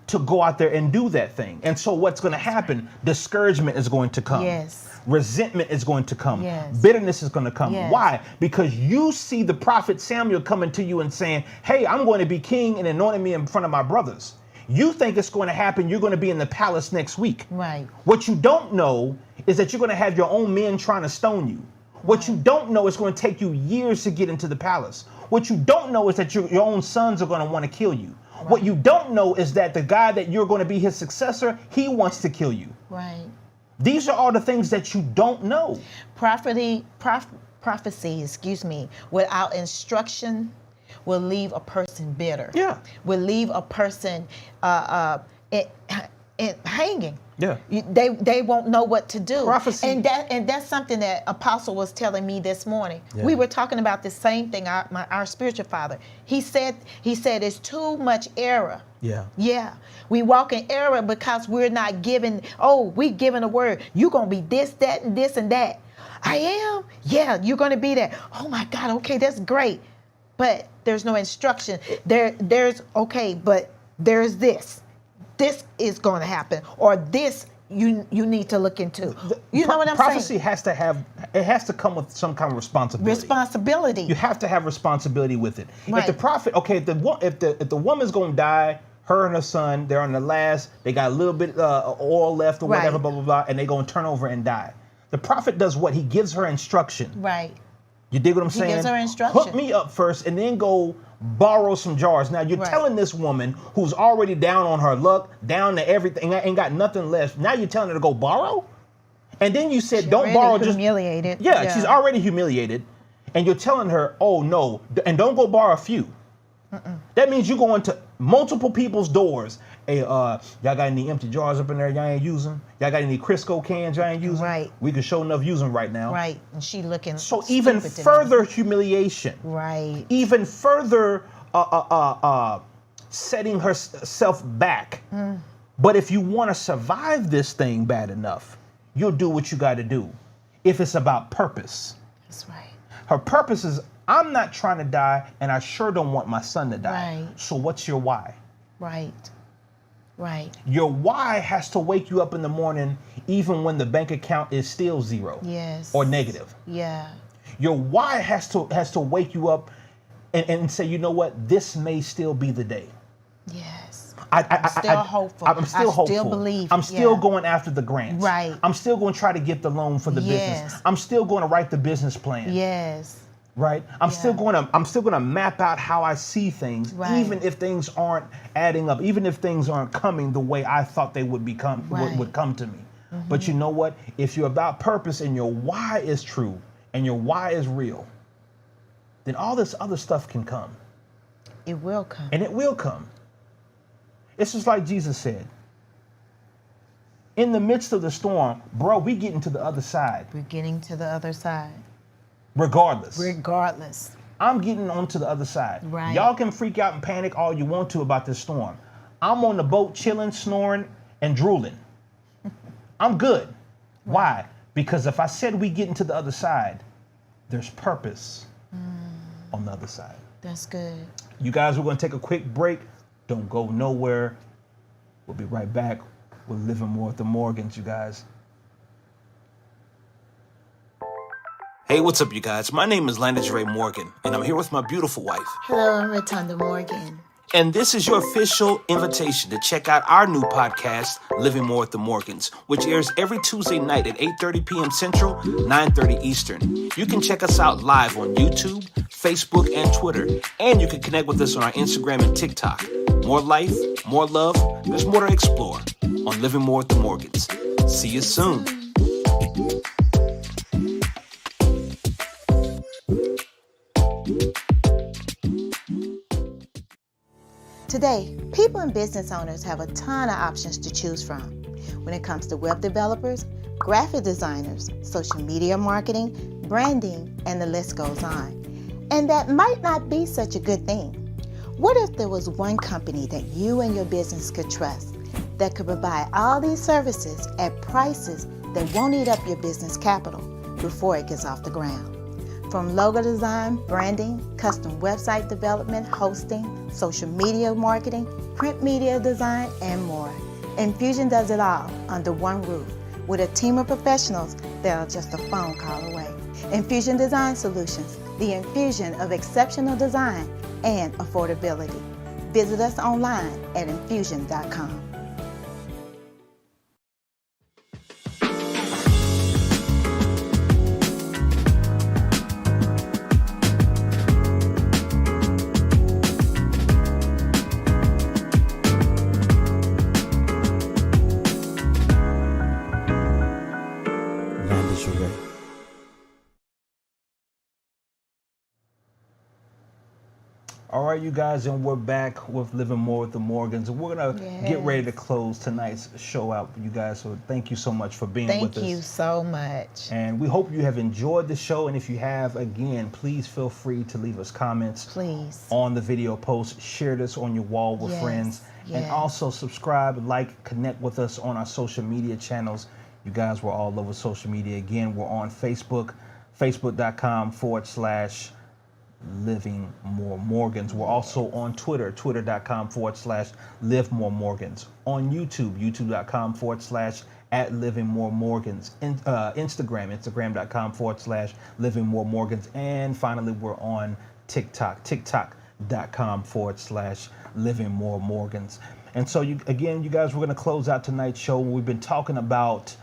to go out there and do that thing. And so what's going to happen? Discouragement is going to come. Yes. Resentment is going to come. Yes. Bitterness is going to come. Yes. Why? Because you see the prophet Samuel coming to you and saying, hey, I'm going to be king and anointing me in front of my brothers. You think it's going to happen. You're going to be in the palace next week. Right. What you don't know is that you're going to have your own men trying to stone you. What you don't know is going to take you years to get into the palace. What you don't know is that your own sons are going to want to kill you. Right. What you don't know is that the guy that you're going to be his successor, he wants to kill you. Right. These are all the things that you don't know. Prophecy, without instruction will leave a person bitter. Yeah. Will leave a person hanging. Yeah. They won't know what to do. Prophecy. And that's something that Apostle was telling me this morning. Yeah. We were talking about the same thing, our spiritual father. He said it's too much error. Yeah. Yeah. We walk in error because we're not giving, we giving a word. You're going to be this, that, and this, and that. I am? Yeah, you're going to be that. Oh my God, okay, that's great. But there's no instruction. There's this. This is going to happen, or this you need to look into. You know what I'm prophecy saying? Prophecy has to come with some kind of responsibility. Responsibility. You have to have responsibility with it. Right. If the prophet, if the woman's going to die, her and her son, they're on the last, they got a little bit oil left or whatever, blah, blah, blah, and they're going to turn over and die. The prophet does what? He gives her instruction. Right. You dig what I'm saying? He gives her instruction. Hook me up first and then go borrow some jars. Now you're telling this woman who's already down on her luck, down to everything, ain't got nothing left. Now you're telling her to go borrow? And then you said, don't borrow. Humiliated. Yeah, she's already humiliated. And you're telling her, oh no, and don't go borrow a few. That means you go into multiple people's doors. Hey, y'all got any empty jars up in there y'all ain't using? Y'all got any Crisco cans y'all ain't using? Right. We can show enough using right now. Right. And she looking so even further humiliation. Right. Even further setting herself back. But if you want to survive this thing bad enough, you'll do what you got to do. If it's about purpose. That's right. Her purpose is, I'm not trying to die, and I sure don't want my son to die. Right. So what's your why? Right. Right. Your why has to wake you up in the morning even when the bank account is still zero. Yes. Or negative. Yeah. Your why has to wake you up and say, you know what, this may still be the day. Yes. I'm still hopeful. I'm still hopeful. Still believe. I'm still going after the grants. Right. I'm still going to try to get the loan for the business. I'm still going to write the business plan. Yes. Right. I'm still going to map out how I see things, even if things aren't adding up, even if things aren't coming the way I thought they would would come to me. But you know what? If you're about purpose and your why is true and your why is real, then all this other stuff can come. It will come. And it will come. It's just like Jesus said. In the midst of the storm, bro, we getting to the other side. We're getting to the other side. Regardless. I'm getting on to the other side. Right. Y'all can freak out and panic all you want to about this storm. I'm on the boat chilling, snoring, and drooling. I'm good. Right. Why? Because if I said we getting to the other side, there's purpose on the other side. That's good. You guys, we're going to take a quick break. Don't go nowhere. We'll be right back. We're living more with the Morgans, you guys. Hey, what's up, you guys? My name is Landis Ray Morgan, and I'm here with my beautiful wife. Hello, I'm Rotunda Morgan. And this is your official invitation to check out our new podcast, Living More with the Morgans, which airs every Tuesday night at 8:30 p.m. Central, 9:30 Eastern. You can check us out live on YouTube, Facebook, and Twitter. And you can connect with us on our Instagram and TikTok. More life, more love, there's more to explore on Living More with the Morgans. See you soon. Today, people and business owners have a ton of options to choose from when it comes to web developers, graphic designers, social media marketing, branding, and the list goes on. And that might not be such a good thing. What if there was one company that you and your business could trust that could provide all these services at prices that won't eat up your business capital before it gets off the ground? From logo design, branding, custom website development, hosting, social media marketing, print media design, and more. Infusion does it all under one roof with a team of professionals that are just a phone call away. Infusion Design Solutions, the infusion of exceptional design and affordability. Visit us online at infusion.com. All right, you guys, and we're back with Living More with the Morgans. And we're going to get ready to close tonight's show out, you guys. So thank you so much for being with us. Thank you so much. And we hope you have enjoyed the show. And if you have, again, please feel free to leave us comments on the video post. Share this on your wall with friends. And also subscribe, like, connect with us on our social media channels. You guys, we're all over social media. Again, we're on Facebook, facebook.com/Living More Morgans. We're also on Twitter, twitter.com/Live More Morgans. On YouTube, youtube.com/@Living More Morgans. Instagram, instagram.com/Living More Morgans. And finally, we're on TikTok, tiktok.com/Living More Morgans. And so, you guys, we're going to close out tonight's show. We've been talking about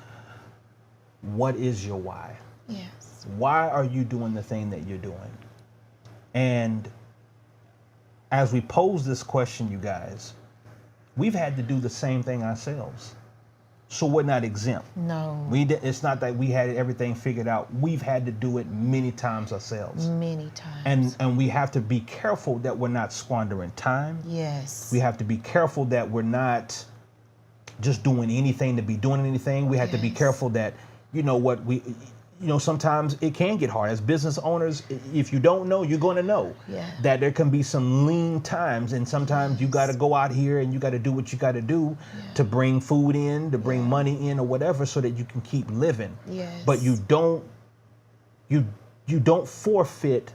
what is your why? Yes. Why are you doing the thing that you're doing? And as we pose this question, you guys, we've had to do the same thing ourselves. So we're not exempt. No. It's not that we had everything figured out. We've had to do it many times ourselves. Many times. And we have to be careful that we're not squandering time. Yes. We have to be careful that we're not just doing anything to be doing anything. We have to be careful that, sometimes it can get hard. As business owners, if you don't know, you're going to know that there can be some lean times. And sometimes you got to go out here and you got to do what you got to do to bring food in, to bring money in or whatever so that you can keep living. Yes. But you don't forfeit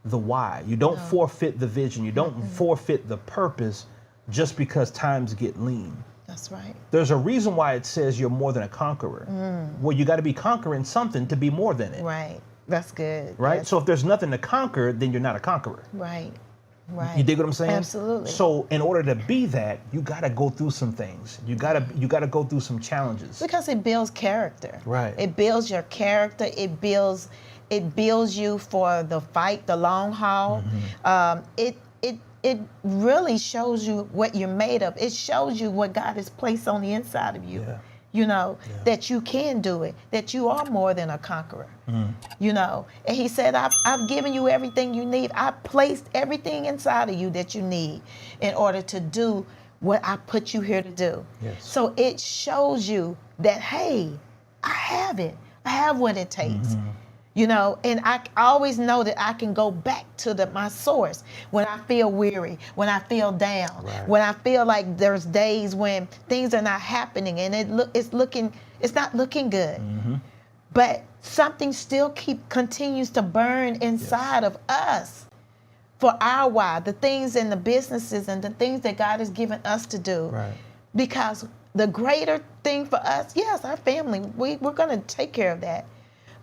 the why. You don't forfeit the vision. You don't forfeit the purpose just because times get lean. That's right. There's a reason why it says you're more than a conqueror. Well, you got to be conquering something to be more than it. Right. That's good. Right? Yes. So if there's nothing to conquer, then you're not a conqueror. Right. Right. You dig what I'm saying? Absolutely. So in order to be that, you got to go through some things. You got to go through some challenges. Because it builds character. Right. It builds your character. It builds you for the fight, the long haul. It really shows you what you're made of. It shows you what God has placed on the inside of you. That you can do it, that you are more than a conqueror. And he said, I've given you everything you need. I placed everything inside of you that you need in order to do what I put you here to do. Yes. So it shows you that, hey, I have it. I have what it takes. And I always know that I can go back to my source when I feel weary, when I feel down, when I feel like there's days when things are not happening and it's not looking good. But something still continues to burn inside of us for our why, the things in the businesses and the things that God has given us to do. Right. Because the greater thing for us, yes, our family, we're going to take care of that.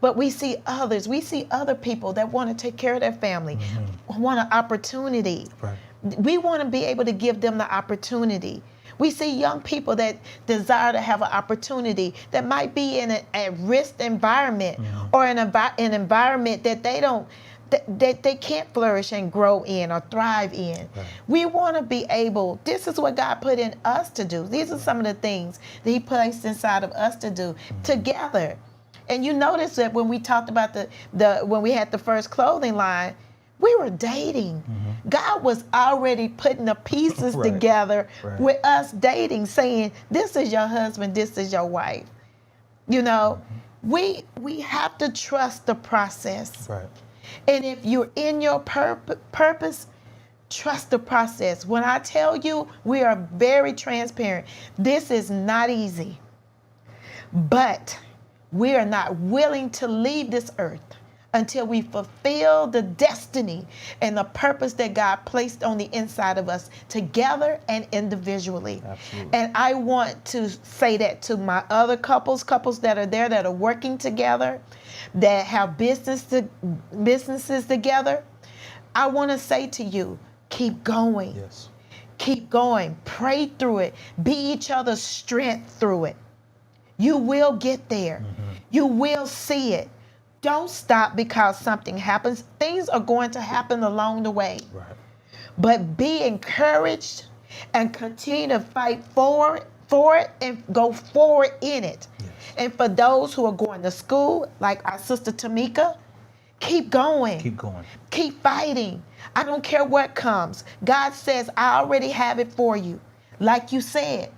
But we see other people that want to take care of their family, want an opportunity. Right. We want to be able to give them the opportunity. We see young people that desire to have an opportunity that might be in a risk environment or an environment that they can't flourish and grow in or thrive in. Right. We want to be able, this is what God put in us to do. These are some of the things that he placed inside of us to do together. And you notice that when we talked about when we had the first clothing line, we were dating. God was already putting the pieces together with us dating, saying, this is your husband, this is your wife. We have to trust the process. Right. And if you're in your purpose, Trust the process. When I tell you, we are very transparent. This is not easy. But we are not willing to leave this earth until we fulfill the destiny and the purpose that God placed on the inside of us, together and individually. Absolutely. And I want to say that to my other couples that are there, that are working together, that have businesses together. I want to say to you, keep going. Yes. Keep going. Pray through it. Be each other's strength through it. You will get there. Mm-hmm. You will see it. Don't stop because something happens. Things are going to happen along the way. Right. But be encouraged and continue to fight for it and go forward in it. Yes. And for those who are going to school, like our sister Tamika, keep going. Keep going. Keep fighting. I don't care what comes. God says, I already have it for you. Like you said.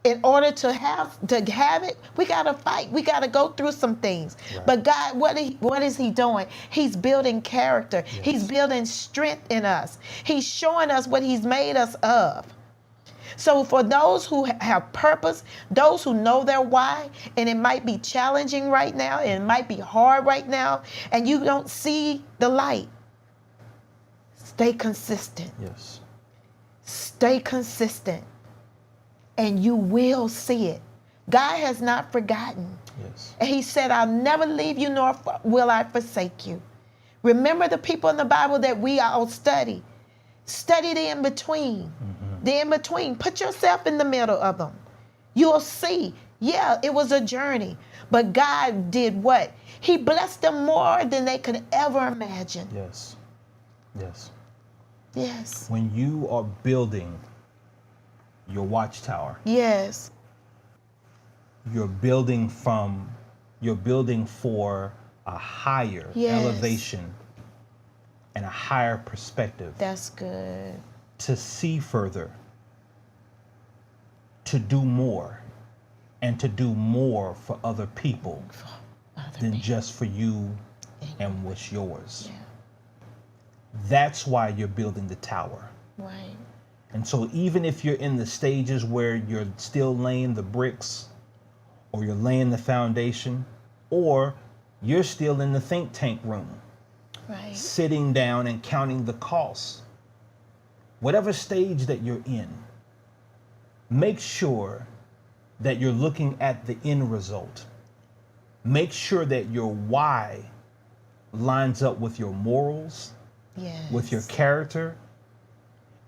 In order to have it, we got to fight. We got to go through some things. Right. But God, what is he doing? He's building character. Yes. He's building strength in us. He's showing us what he's made us of. So for those who have purpose, those who know their why, and it might be challenging right now, and it might be hard right now, and you don't see the light, stay consistent. Yes. Stay consistent. And you will see it. God has not forgotten. Yes. And he said, I'll never leave you, nor will I forsake you. Remember the people in the Bible that we all study. Study the in-between. Mm-hmm. The in-between. Put yourself in the middle of them. You'll see. Yeah, it was a journey. But God did what? He blessed them more than they could ever imagine. Yes. Yes. Yes. When you are building your watchtower. Yes. You're building for a higher elevation and a higher perspective. That's good. To see further, to do more, and to do more for other people than just for you and what's yours. Yeah. That's why you're building the tower. Right. And so even if you're in the stages where you're still laying the bricks, or you're laying the foundation, or you're still in the think tank room, right, sitting down and counting the costs, whatever stage that you're in, make sure that you're looking at the end result. Make sure that your why lines up with your morals, with your character,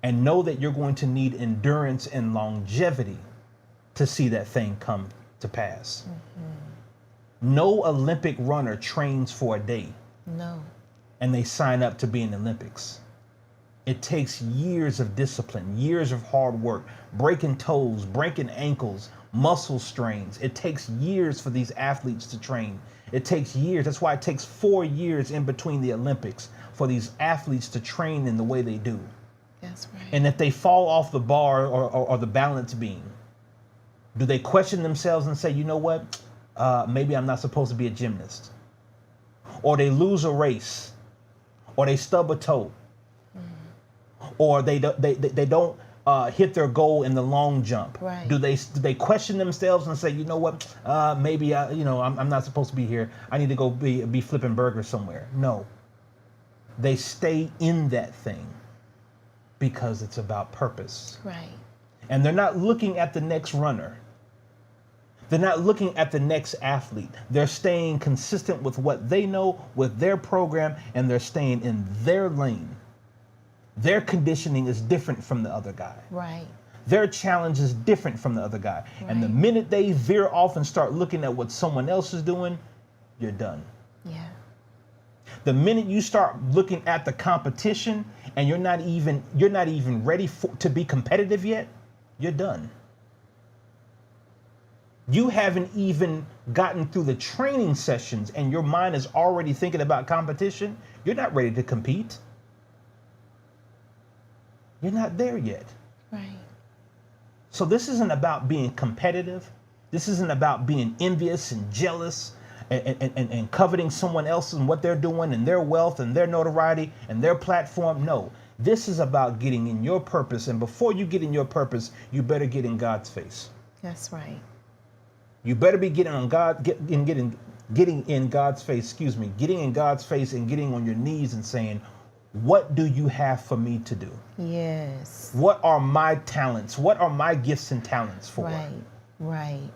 and know that you're going to need endurance and longevity to see that thing come to pass. Mm-hmm. No Olympic runner trains for a day. No. And they sign up to be in the Olympics. It takes years of discipline, years of hard work, breaking toes, breaking ankles, muscle strains. It takes years for these athletes to train. It takes years. That's why it takes 4 years in between the Olympics for these athletes to train in the way they do. That's right. And if they fall off the bar or the balance beam, do they question themselves and say, you know what, maybe I'm not supposed to be a gymnast? Or they lose a race, or they stub a toe, or they don't hit their goal in the long jump. Right. Do they question themselves and say, you know what, maybe I'm not supposed to be here. I need to go be flipping burgers somewhere. No, they stay in that thing because it's about purpose. Right. And they're not looking at the next runner. They're not looking at the next athlete. They're staying consistent with what they know, with their program, and they're staying in their lane. Their conditioning is different from the other guy. Right. Their challenge is different from the other guy. Right. And the minute they veer off and start looking at what someone else is doing, you're done. Yeah. The minute you start looking at the competition and you're not even ready to be competitive yet, you're done. You haven't even gotten through the training sessions and your mind is already thinking about competition. You're not ready to compete. You're not there yet. Right. So this isn't about being competitive. This isn't about being envious and jealous and coveting someone else and what they're doing and their wealth and their notoriety and their platform. No, This is about getting in your purpose. And before you get in your purpose, you better get in God's face. That's right. You better be getting in God's face, getting in God's face and getting on your knees and saying, what do you have for me to do? Yes. What are my talents? What are my gifts and talents for? Right.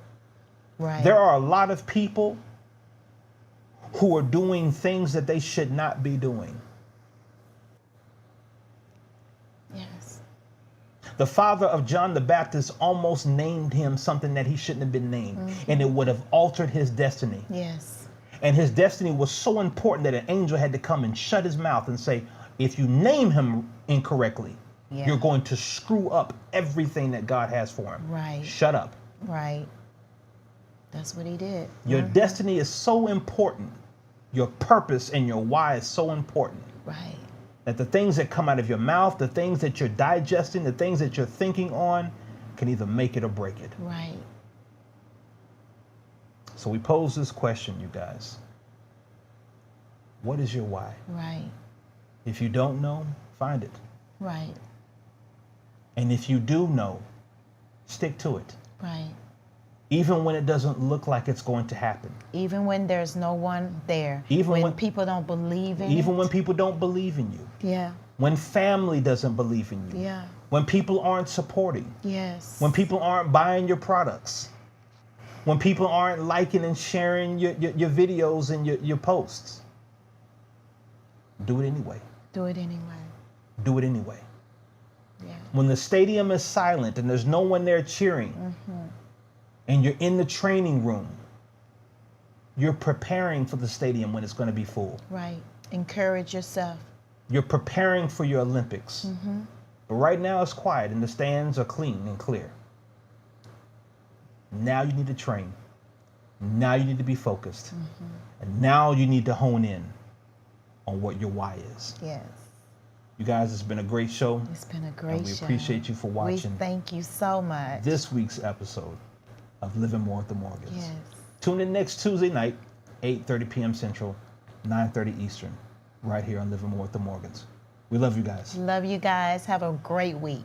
There are a lot of people who are doing things that they should not be doing. Yes. The father of John the Baptist almost named him something that he shouldn't have been named, and it would have altered his destiny. Yes. And his destiny was so important that an angel had to come and shut his mouth and say, if you name him incorrectly, you're going to screw up everything that God has for him. Right. Shut up. Right. That's what he did. Your destiny is so important. Your purpose and your why is so important. Right. That the things that come out of your mouth, the things that you're digesting, the things that you're thinking on can either make it or break it. Right. So we pose this question, you guys. What is your why? Right. If you don't know, find it. Right. And if you do know, stick to it. Right. Even when it doesn't look like it's going to happen. Even when there's no one there. Even when people don't believe in Even when people don't believe in you. Yeah. When family doesn't believe in you. Yeah. When people aren't supporting. Yes. When people aren't buying your products. When people aren't liking and sharing your videos and your posts. Do it anyway. Do it anyway. Do it anyway. Yeah. When the stadium is silent and there's no one there cheering, and you're in the training room, you're preparing for the stadium when it's going to be full. Right. Encourage yourself. You're preparing for your Olympics. But right now it's quiet and the stands are clean and clear. Now you need to train. Now you need to be focused. And now you need to hone in on what your why is. Yes. You guys, it's been a great show. It's been a great show. We appreciate you for watching. We thank you so much. This week's episode of Living More with the Morgans. Yes. Tune in next Tuesday night, 8:30 p.m. Central, 9:30 Eastern, right here on Living More with the Morgans. We love you guys. Love you guys. Have a great week.